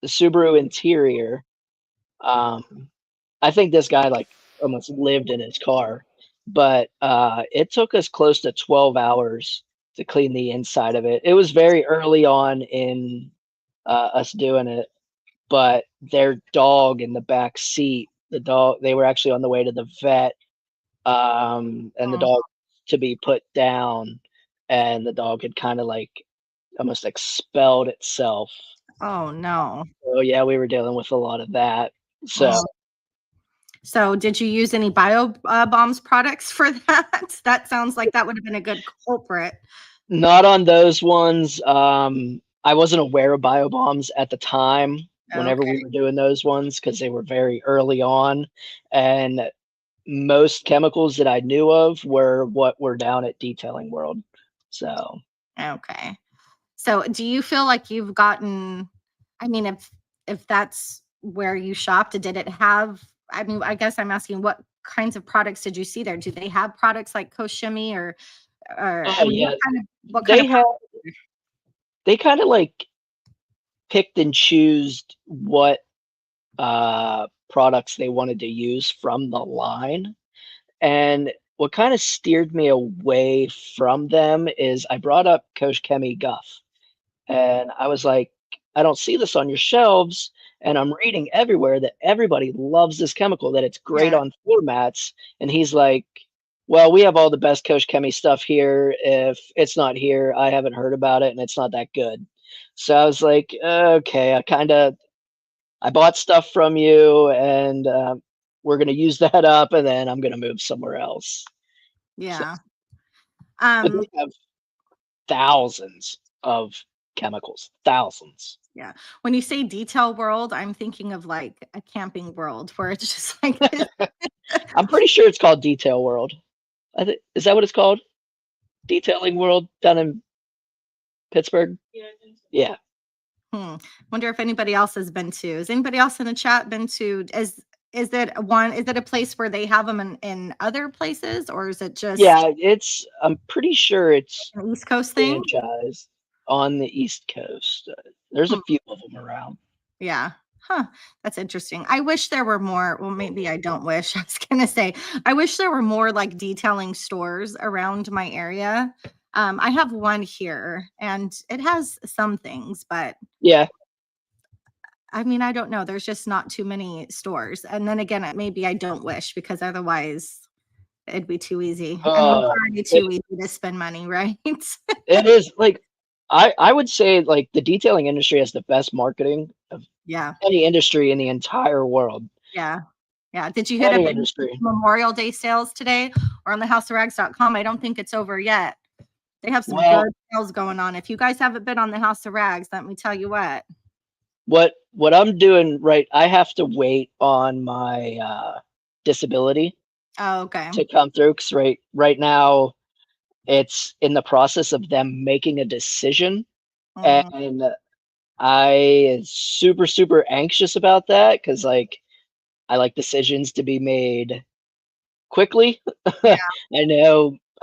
the Subaru Interior. Um, I think this guy like almost lived in his car, but it took us close to 12 hours to clean the inside of it. It was very early on in us doing it, but their dog in the back seat, they were actually on the way to the vet, and the Mm. dog to be put down, and the dog had kind of like almost expelled itself. Oh no. So yeah, we were dealing with a lot of that. So Mm. So did you use any bio bombs products for that? That sounds like that would have been a good culprit. not on those ones. I wasn't aware of biobombs at the time whenever Okay. we were doing those ones because they were very early on, and most chemicals that I knew of were what were down at Detailing World. So Okay. So do you feel like you've gotten, I mean, if that's where you shopped, did it have, I mean, I guess I'm asking what kinds of products did you see there? Do they have products like Koshimi or I mean, yeah, what kind they of had they kind of like picked and choose what products they wanted to use from the line. And what kind of steered me away from them is I brought up Coach Kemi Guff, and I was like, I don't see this on your shelves. And I'm reading everywhere that everybody loves this chemical, that it's great yeah, on floor mats. And he's like, well, we have all the best Coach Kemi stuff here. If it's not here, I haven't heard about it and it's not that good. So I was like, okay, I bought stuff from you, and we're gonna use that up, and then I'm gonna move somewhere else. So, yeah. but Um, they have thousands of chemicals, thousands. yeah. When you say detail world, I'm thinking of like a camping world where it's just like this. I'm pretty sure it's called Detail World. Is that what it's called? Detailing World down in Pittsburgh? Yeah. Wonder if anybody else has been to. Has anybody else in the chat been to? Is it a place where they have them in other places, or is it just Yeah, I'm pretty sure it's an East Coast thing? franchised on the East Coast. There's Hmm. a few of them around. Yeah. Huh. That's interesting. I wish there were more. Well, maybe I don't wish. I was gonna say, I wish there were more like detailing stores around my area. I have one here and it has some things, but Yeah. I mean, I don't know. There's just not too many stores. And then again, maybe I don't wish because otherwise it'd be too easy. I mean, it's Uh, already it, too easy to spend money, right? it is like I would say like the detailing industry has the best marketing of Yeah. any industry in the entire world. Yeah. Yeah. Did you hit up Any any industry. Memorial Day sales today or on the houseofrags.com? I don't think it's over yet. They have some Well, good sales going on. If you guys haven't been on the House of Rags, let me tell you what. what I'm doing right, I have to wait on my disability Oh, okay. to come through because right now it's in the process of them making a decision, Mm, and I am super super anxious about that because like I like decisions to be made quickly. yeah. I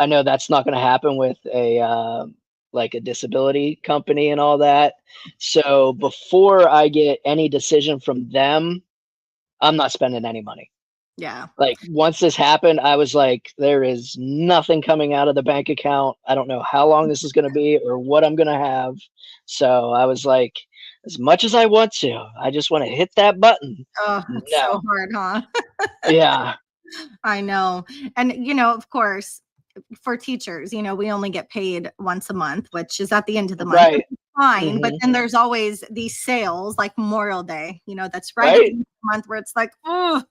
know that's not going to happen with a like a disability company and all that. So before I get any decision from them, I'm not spending any money. Yeah. Like once this happened, I was like, there is nothing coming out of the bank account. I don't know how long this is going to be or what I'm going to have. So I was like, as much as I want to, I just want to hit that button. Oh, it's No. so hard, huh? Yeah. I know. And, of course, for teachers, we only get paid once a month, which is at the end of the month. Right. Fine. But Hmm. then there's always these sales like Memorial Day, that's right at the Right. end of the month where it's like, oh,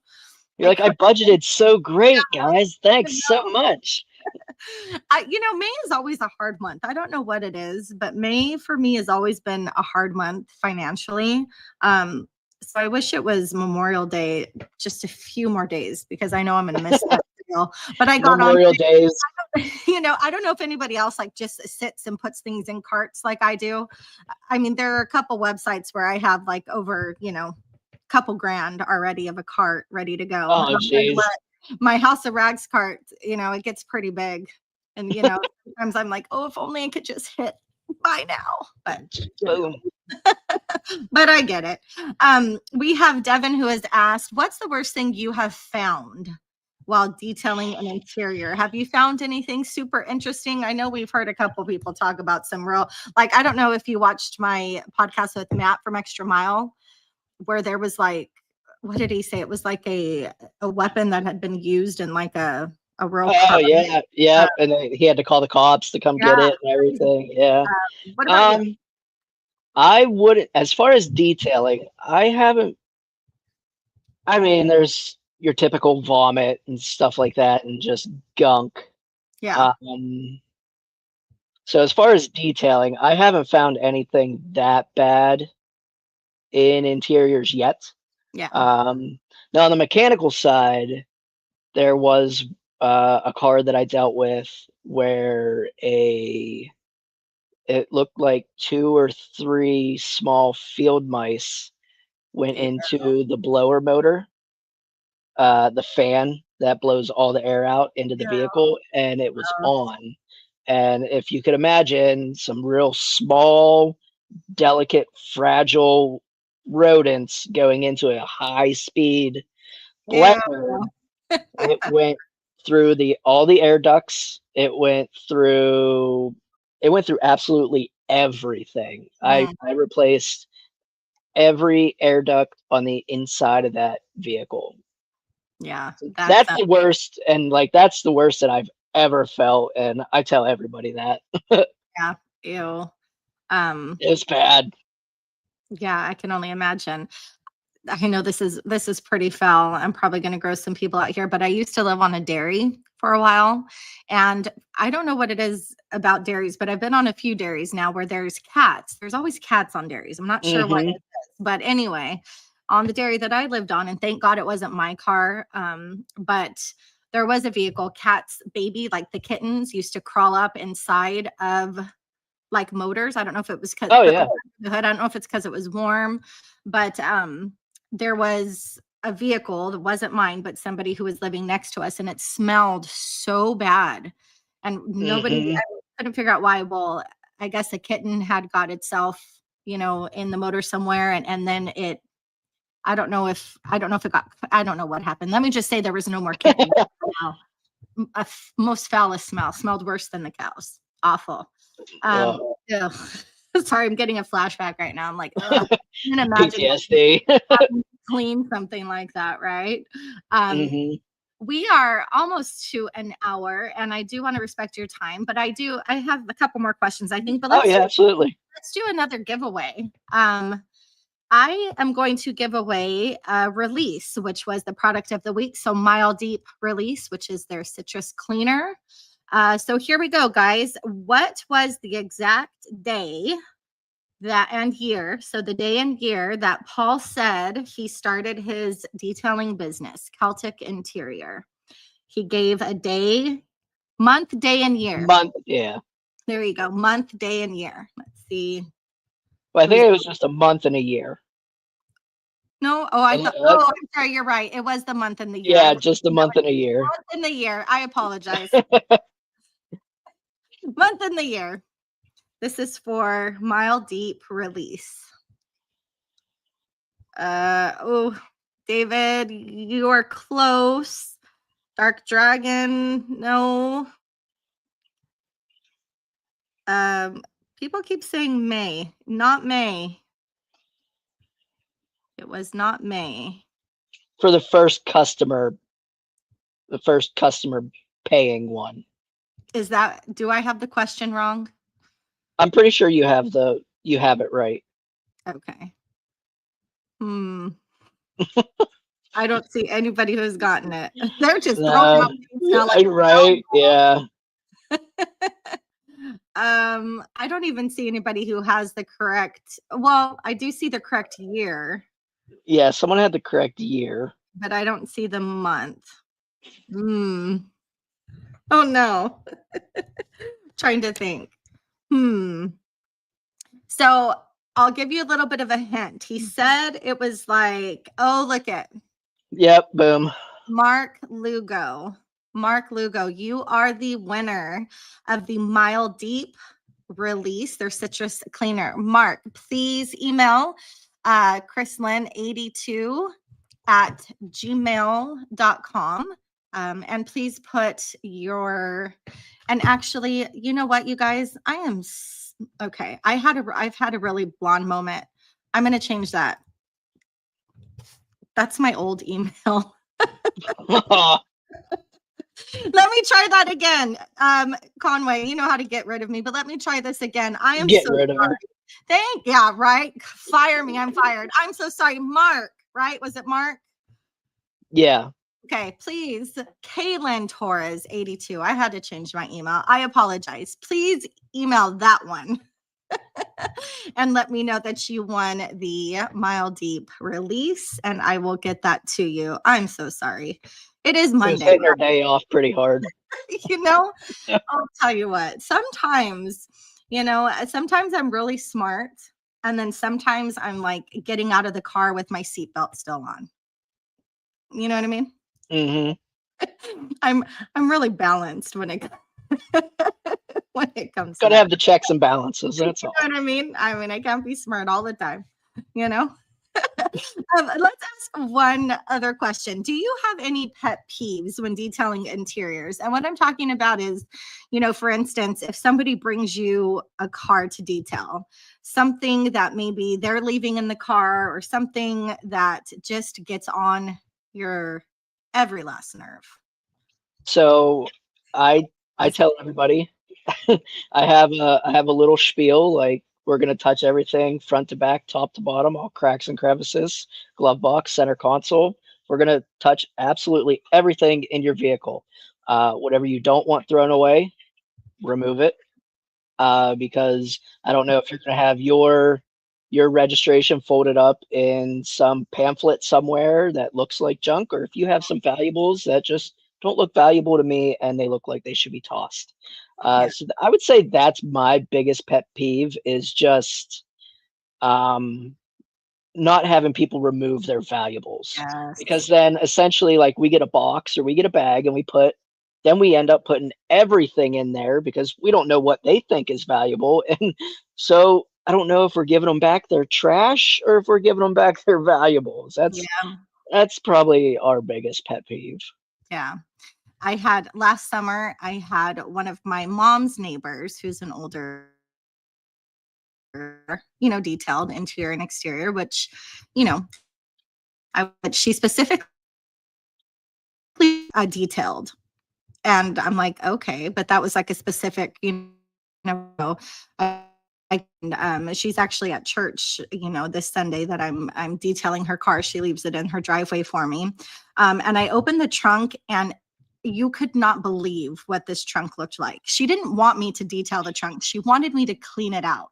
You're like, I budgeted so great, guys. Thanks so much. May is always a hard month. I don't know what it is, but May for me has always been a hard month financially. So I wish it was Memorial Day just a few more days because I know I'm going to miss that deal. But I got on, Memorial Days. I don't know if anybody else like just sits and puts things in carts like I do. I mean, there are a couple websites where I have like over, couple grand already of a cart ready to go. Oh, jeez. My House of Rags cart, it gets pretty big. And, sometimes I'm like, oh, if only I could just hit buy now. But, Boom. but I get it. We have Devin who has asked, what's the worst thing you have found while detailing an interior. Have you found anything super interesting? I know we've heard a couple people talk about some real, like, I don't know if you watched my podcast with Matt from Extra Mile, where there was like, what did he say? It was like a weapon that had been used in like a real Oh crime. yeah, yep. And he had to call the cops to come Yeah, get it and everything. Yeah. what about you? I would, as far as detailing, I haven't. I mean, there's your typical vomit and stuff like that, and just gunk. Yeah, So as far as detailing, I haven't found anything that bad in interiors yet. yeah. Now on the mechanical side, there was a car that I dealt with where it looked like 2 or 3 small field mice went into the blower motor, the fan that blows all the air out into the vehicle, and it was on. And if you could imagine some real small, delicate, fragile rodents going into a high speed Yeah. blender, it went through all the air ducts. It went through absolutely everything. I replaced every air duct on the inside of that vehicle. Yeah, That's the worst, and like that's the worst that I've ever felt, and I tell everybody that. yeah, ew. It's bad. Yeah, I can only imagine. I know this is pretty foul. I'm probably going to gross some people out here, but I used to live on a dairy for a while, and I don't know what it is about dairies, but I've been on a few dairies now where there's cats. There's always cats on dairies. I'm not sure what it Mhm. is, but anyway, on the dairy that I lived on, and thank God it wasn't my car, but there was a vehicle. Cats, baby, like the kittens, used to crawl up inside of like motors. I don't know if it was because Oh, yeah. the hood. I don't know if it's because it was warm, but there was a vehicle that wasn't mine, but somebody who was living next to us, and it smelled so bad, and nobody Mhm. I couldn't figure out why. Well, I guess a kitten had got itself, in the motor somewhere, and then it. I don't know if it got. I don't know what happened. Let me just say there was no more kitten. Now, most foulest smelled worse than the cows. Awful. Oh, Ugh. Sorry, I'm getting a flashback right now. I'm like, ugh, I can imagine PTSD. having to clean something like that, right? Um, Mhm. we are almost to an hour, and I do want to respect your time, but I have a couple more questions, I think, but Oh, yeah, absolutely. let's do another giveaway. I am going to give away a release, which was the product of the week. So Mile Deep Release, which is their citrus cleaner. So here we go, guys. What was the exact day and year? So the day and year that Paul said he started his detailing business, Celtic Interior. He gave a day, month, day, and year. Month, yeah. There you go. Month, day, and year. Let's see. Well, I Who's think it was just a month and a year. no? Oh, I thought. Uh, Oh, I'm sorry. You're right. It was the month and the year. yeah, just a month and a year. Month and the year. I apologize. Month and the year. This is for Mile Deep Release. Oh, David, you are close. Dark Dragon, no. People keep saying May, not May. It was not May. For the first customer paying one. Do I have the question wrong? I'm pretty sure you have it right. Okay. I don't see anybody who's gotten it. They're just throwing out names now like Right, yeah. I don't even see anybody who has the correct. Well, I do see the correct year, Yeah, someone had the correct year. but I don't see the month. Oh no. Trying to think. So I'll give you a little bit of a hint. He said it was like, oh, look at Yep, boom. Mark Lugo. Mark Lugo, you are the winner of the Mile Deep Release, their citrus cleaner. Mark, please email chrislyn82 at gmail.com And please put your, and actually, you know what, you guys, okay. I've had a really blonde moment. I'm going to change that. That's my old email. Let me try that again. Conway, you know how to get rid of me, but let me try this again. I am Get so rid of sorry. Yeah, right. Fire me. I'm fired. I'm so sorry. Mark, right? Was it Mark? Yeah. Okay, please. Kaylin Torres, 82. I had to change my email. I apologize. Please email that one. And let me know that you won the Mile Deep release, and I will get that to you. I'm so sorry. It is It was Monday. hitting her day off pretty hard. You know, I'll tell you what, sometimes I'm really smart. And then sometimes I'm like getting out of the car with my seatbelt still on. You know what I mean? Mm-hmm. I'm really balanced when it when it comes to Got to that. have the checks and balances. That's all. You know what I mean? I can't be smart all the time, you know? Let's ask one other question. Do you have any pet peeves when detailing interiors? And what I'm talking about is, for instance, if somebody brings you a car to detail, something that maybe they're leaving in the car or something that just gets on your every last nerve. So I tell everybody I have a little spiel, like we're gonna touch everything front to back, top to bottom, all cracks and crevices, glove box, center console. We're gonna touch absolutely everything in your vehicle. Whatever you don't want thrown away, remove it. Because I don't know if you're gonna have your registration folded up in some pamphlet somewhere that looks like junk, or if you have some valuables that just don't look valuable to me and they look like they should be tossed. Yeah. I would say that's my biggest pet peeve is just not having people remove their valuables, because Yes. then essentially like we get a box or we get a bag and then we end up putting everything in there because we don't know what they think is valuable. And so I don't know if we're giving them back their trash or if we're giving them back their valuables. Yeah. That's probably our biggest pet peeve. Yeah. Last summer, I had one of my mom's neighbors who's an older, detailed interior and exterior, which, she specifically detailed. And I'm like, okay, but that was like a specific, she's actually at church, this Sunday that I'm detailing her car. She leaves it in her driveway for me. And I opened the trunk, and you could not believe what this trunk looked like. She didn't want me to detail the trunk. She wanted me to clean it out.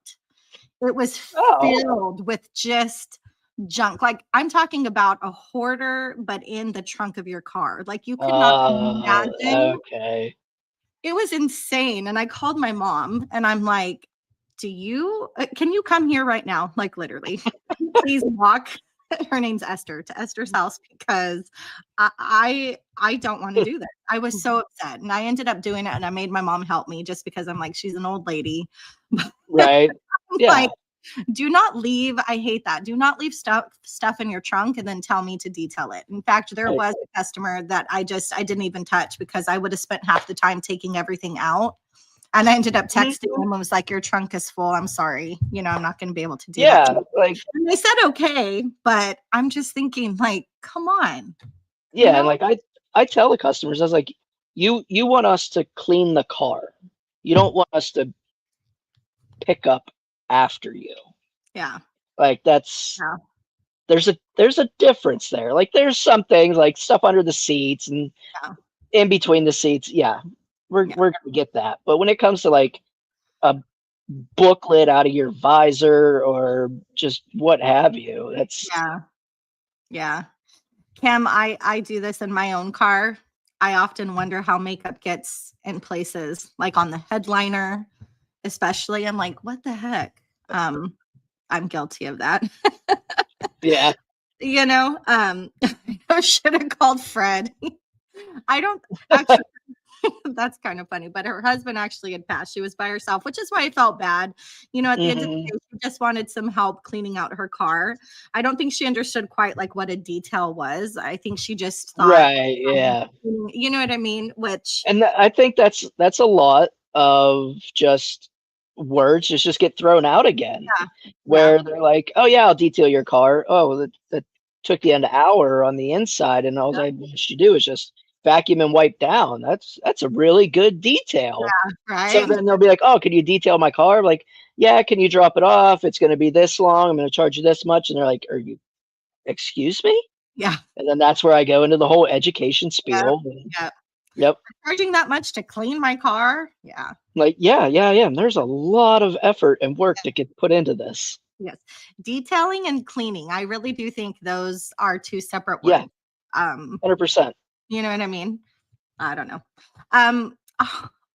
It was Oh, filled with just junk. Like, I'm talking about a hoarder, but in the trunk of your car. Like, you could not imagine. okay. It was insane. And I called my mom and I'm like, can you come here right now? Like, literally, please walk. Her name's Esther, to Esther's house, because I don't want to do this. I was so upset, and I ended up doing it, and I made my mom help me just because I'm like, she's an old lady. Right. Yeah. Like, do not leave. I hate that. Do not leave stuff in your trunk and then tell me to detail it. In fact, there was a customer that I didn't even touch because I would have spent half the time taking everything out. And I ended up texting him and was like, your trunk is full. I'm sorry. I'm not going to be able to do that. Yeah, like And they said, okay. But I'm just thinking, like, come on. yeah, and like I tell the customers, I was like, you want us to clean the car. You don't want us to pick up after you. Yeah. Like Yeah. there's a difference there. Like there's some things like stuff under the seats and Yeah. in between the seats. Yeah, we're gonna get that. But when it comes to like a booklet out of your visor or just what have you, that's Yeah. Yeah. Kim, I do this in my own car. I often wonder how makeup gets in places like on the headliner, especially. I'm like, what the heck? I'm guilty of that. yeah. I should have called Fred. I don't actually. That's kind of funny, but her husband actually had passed. She was by herself, which is why I felt bad. At the end of the Hmm. day, she just wanted some help cleaning out her car. I don't think she understood quite like what a detail was. I think she just thought, Right. Yeah. you know what I mean? Which, And I think that's a lot of just words just get thrown out again, yeah, yeah, where they're like, "Oh yeah, I'll detail your car." Oh, that took you an hour on the inside, and all I want you to do is just vacuum and wipe down. That's a really good detail. So right? then they'll be like, "Oh, can you detail my car?" I'm like, "Yeah, can you drop it off? It's going to be this long. I'm going to charge you this much." And they're like, "Are you, excuse me?" Yeah, And then that's where I go into the whole education yeah, spiel. yeah. Yep. Charging that much to clean my car? Yeah. Like, yeah, yeah, yeah. And there's a lot of effort and work that gets put into this. Yes. Detailing and cleaning. I really do think those are two separate Yeah, words. Um, 100%. you know what I mean? I don't know. Um,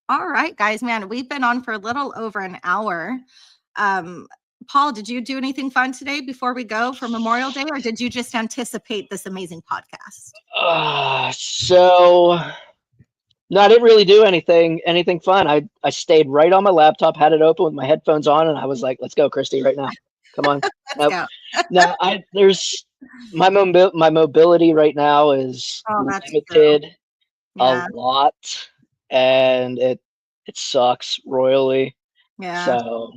all right, guys, man, we've been on for a little over an hour. Um, Paul, did you do anything fun today before we go for Memorial Day, or did you just anticipate this amazing podcast? So no, I didn't really do anything fun. I stayed right on my laptop, had it open with my headphones on, and I was like, "Let's go, Kristi, right now. Come on." Let's Nope. go. No, there's my mobility right now is Oh, that's true. limited a Yeah, lot, and it sucks royally. yeah, So,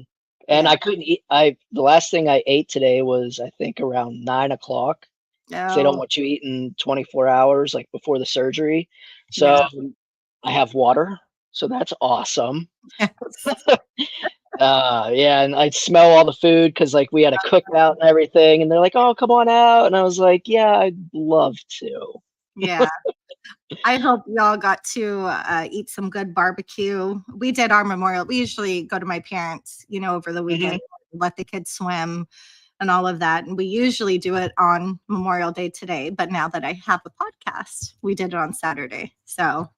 and yeah. I couldn't eat. I The last thing I ate today was I think around 9 o'clock. 'Cause they don't No, want you eating 24 hours like before the surgery. So yeah. I have water, so that's awesome. Yes. Yeah, and I smell all the food because like we had a cookout and everything, and they're like, "Oh, come on out," and I was like, "Yeah, I'd love to." Yeah. I hope y'all got to eat some good barbecue. We did our memorial. We usually go to my parents, over the Mhm. weekend, let the kids swim and all of that. And we usually do it on Memorial Day today. But now that I have a podcast, we did it on Saturday. So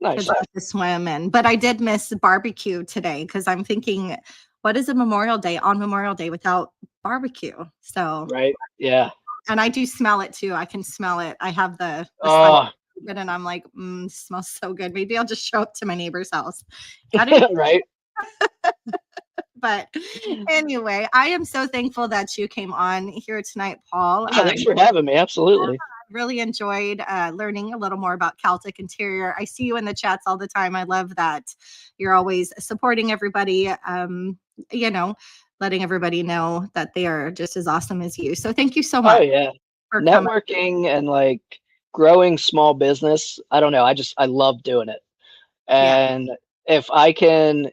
kids Nice, got to swim. But I did miss barbecue today because I'm thinking, what is a Memorial Day on Memorial Day without barbecue? So, right? Yeah. and I do smell it too. I can smell it. I have the spice Oh, and I'm like, smells so good. Maybe I'll just show up to my neighbor's house. Gotta do, right. but anyway, I am so thankful that you came on here tonight, Paul. Yeah, thanks for having me. Absolutely. Really enjoyed learning a little more about Celtic Interior. I see you in the chats all the time. I love that you're always supporting everybody. Letting everybody know that they are just as awesome as you. So thank you so Oh much yeah. for coming. Networking and like growing small business. I don't know. I love doing it. Yeah, And if I can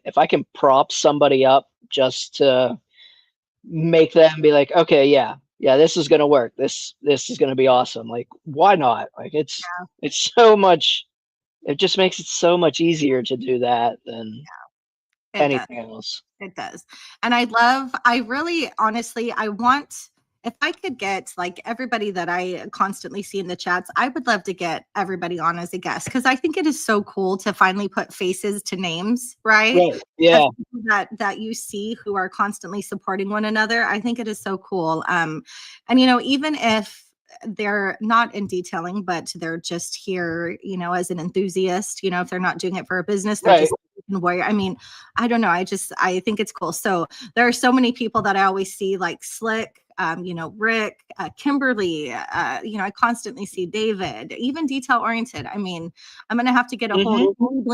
prop somebody up just to make them be like, okay, yeah, yeah, this is gonna work. This is gonna be awesome. Like, why not? Like it's so much, it just makes it so much easier to do that than it does. anything else. It does. And I really honestly, I want, if I could get like everybody that I constantly see in the chats, I would love to get everybody on as a guest because I think it is so cool to finally put faces to names, right? Right. Yeah. That you see who are constantly supporting one another. I think it is so cool. And even if they're not in detailing, but they're just here, as an enthusiast, if they're not doing it for a business, they're Right. just a warrior. I mean, I don't know. I think it's cool. So there are so many people that I always see like Slick, Rick, Kimberly, I constantly see David, even detail oriented. I mean, I'm going to have to get a Mm-hmm. hold of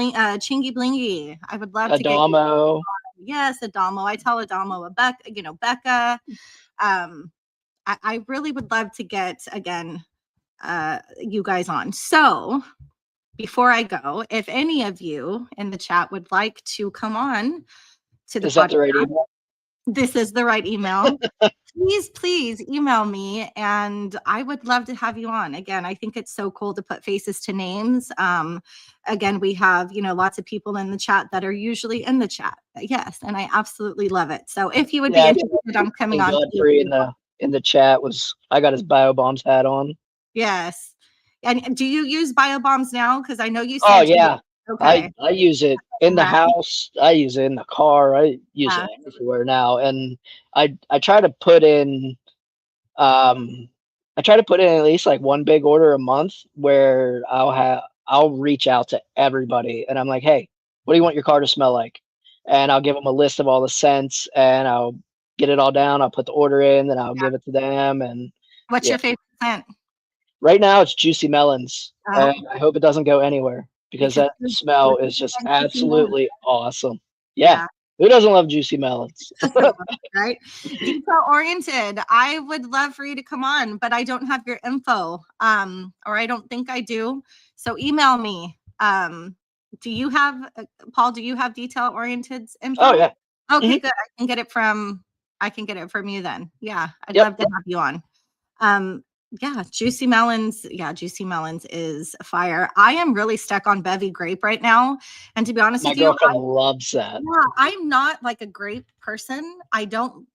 Chingy Blingy. I would love to get, Adamo. yes, Adamo. I tell Adamo, Becca. I really would love to get again, you guys on. So before I go, if any of you in the chat would like to come on to the Is that the right podcast, email? this is the right email. Please email me and I would love to have you on. Again, I think it's so cool to put faces to names. Again, we have, lots of people in the chat that are usually in the chat. Yes, and I absolutely love it. So if you would be Yeah. interested, I'm coming on. Godfrey in the chat was, I got his bio bombs hat on. Yes. And do you use bio bombs now? Because I know you Oh said yeah. okay. I use it in the Right. house. I use it in the car. I use Yeah. it everywhere now. And I try to put in um I try to put in at least like one big order a month where I'll reach out to everybody and I'm like, "Hey, what do you want your car to smell like?" And I'll give them a list of all the scents and I'll get it all down. I'll put the order in, then I'll give it to them. And What's yeah, your favorite scent? right now it's juicy melons. Oh, I hope it doesn't go anywhere because because that smell is just juicy melon. absolutely awesome. Yeah. Yeah. Who doesn't love juicy melons? Right? Detail oriented. I would love for you to come on, but I don't have your info. Or I don't think I do. So email me. Do you have Paul, do you have detail oriented info? Oh yeah. Okay, Mhm. good. I can get it from you then. Yeah, I'd Yep. love to have you on. Yeah, juicy melons. Yeah, juicy melons is fire. I am really stuck on bevy grape right now. And to be honest My with you, girlfriend loves that. yeah, I'm not like a grape person. I don't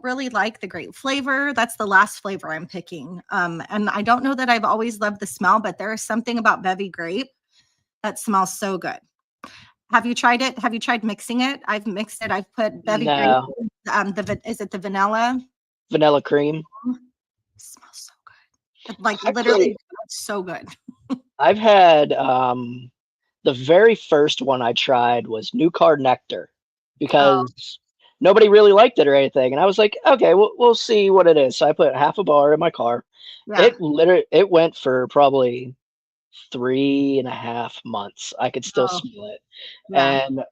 really like the grape flavor. That's the last flavor I'm picking. And I don't know that I've always loved the smell, but there is something about bevy grape that smells so good. Have you tried it? Have you tried mixing it? I've mixed it. I've put bevy grape. No. Is it the vanilla? Vanilla cream. It smells so good. Like Actually, literally so good. I've had the very first one I tried was New Card Nectar Oh, because nobody really liked it or anything. And I was like, okay, we'll see what it is. So I put half a bar in my car. yeah. It went for probably 3.5 months. I could still Oh, smell it. yeah. And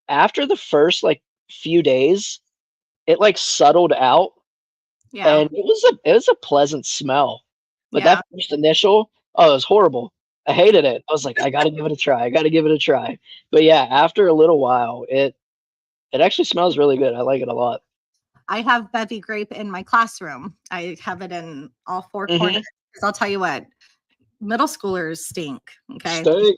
after the first like few days, it like settled out Yeah. and it was a pleasant smell. But Yeah. that first initial, oh, it was horrible. I hated it. I was like, I gotta give it a try. I gotta give it a try. But yeah, after a little while, it actually smells really good. I like it a lot. I have bevy grape in my classroom. I have it in all four corners. Hmm. 'Cause I'll tell you what, middle schoolers stink. Okay. Steak.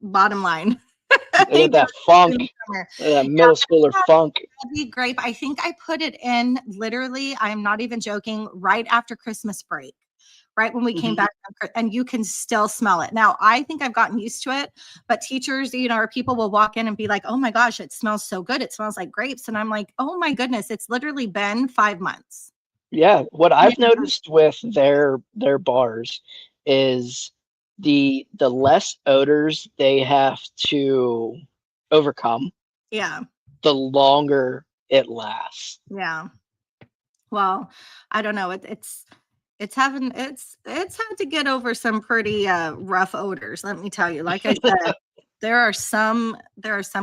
Bottom line. They They got do that funk, in the summer. that Yeah, middle schooler funk. bevy grape. I think I put it in literally, I'm not even joking, right after Christmas break. Right when we came Hmm. back, and you can still smell it. Now, I think I've gotten used to it, but teachers, or people will walk in and be like, "Oh my gosh, it smells so good. It smells like grapes." And I'm like, "Oh my goodness, it's literally been 5 months." Yeah, what Yeah. I've noticed with their bars is the less odors they have to overcome, Yeah. the longer it lasts. Yeah. Well, I don't know. It's had to get over some pretty rough odors, let me tell you. Like I said, there are some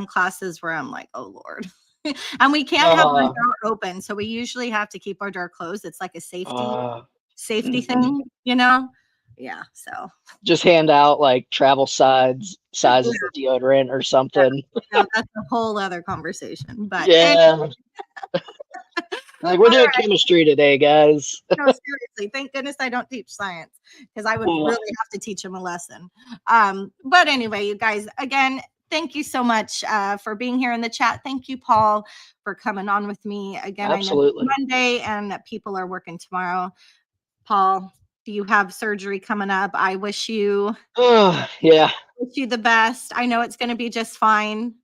classes where I'm like, "Oh Lord." And we can't have our Uh, door open, so we usually have to keep our door closed. It's like a uh, safety mhm. thing, you know? Yeah, so Just hand out like travel sizes of deodorant or yeah, something. that's a whole other conversation. But Yeah, like we're all doing right. chemistry today, guys. No, seriously, thank goodness I don't teach science because I would Well, really have to teach them a lesson. But anyway, you guys, again, thank you so much for being here in the chat. Thank you, Paul, for coming on with me. Again, I know it's absolutely. Monday and that people are working tomorrow. Paul, do you have surgery coming up? I Yeah. wish you the best. I know it's going to be just fine.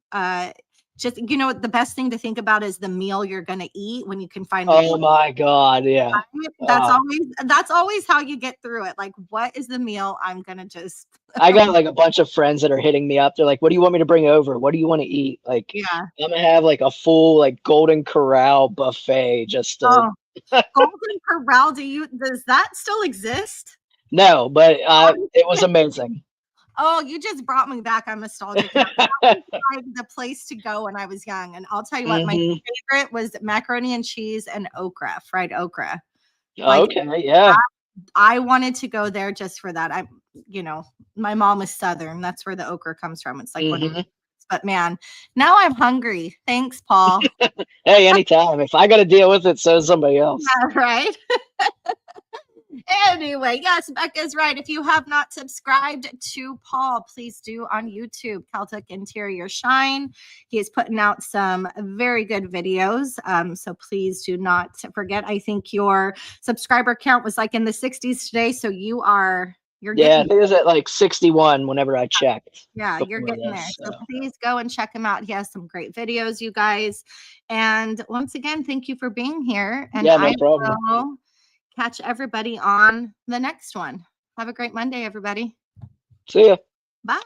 Just the best thing to think about is the meal you're going to eat when you can finally Oh eat. my God. Yeah. Right? That's Uh, always how you get through it. Like, what is the meal I'm gonna just I got like a bunch of friends that are hitting me up. They're like, "What do you want me to bring over? What do you want to eat?" Like, yeah. I'm gonna have like a full like Golden Corral buffet just to. Oh, Golden Corral, does that still exist? No, but Oh, it was amazing. oh, you just brought me back. I'm nostalgic now. That was like the place to go when I was young. And I'll tell you what, my Hmm. favorite was macaroni and cheese and okra, fried okra. Like Okay. Yeah. I wanted to go there just for that. My mom is Southern. That's where the okra comes from. It's like one of, Hmm. but man, now I'm hungry. Thanks, Paul. Hey, anytime. If I got to deal with it, so does somebody else. Yeah, right. Anyway, yes, Becca's right. If you have not subscribed to Paul, please do on YouTube, Celtic Interior Shine. He is putting out some very good videos. So please do not forget. I think your subscriber count was like in the 60s today. So you're Yeah, I getting, think it was at like 61 whenever I checked yeah, you're before getting there. this. So So. please go and check him out. He has some great videos, you guys. And once again, thank you for being here. And Yeah, no I problem. will catch everybody on the next one. Have a great Monday, everybody. See ya. Bye.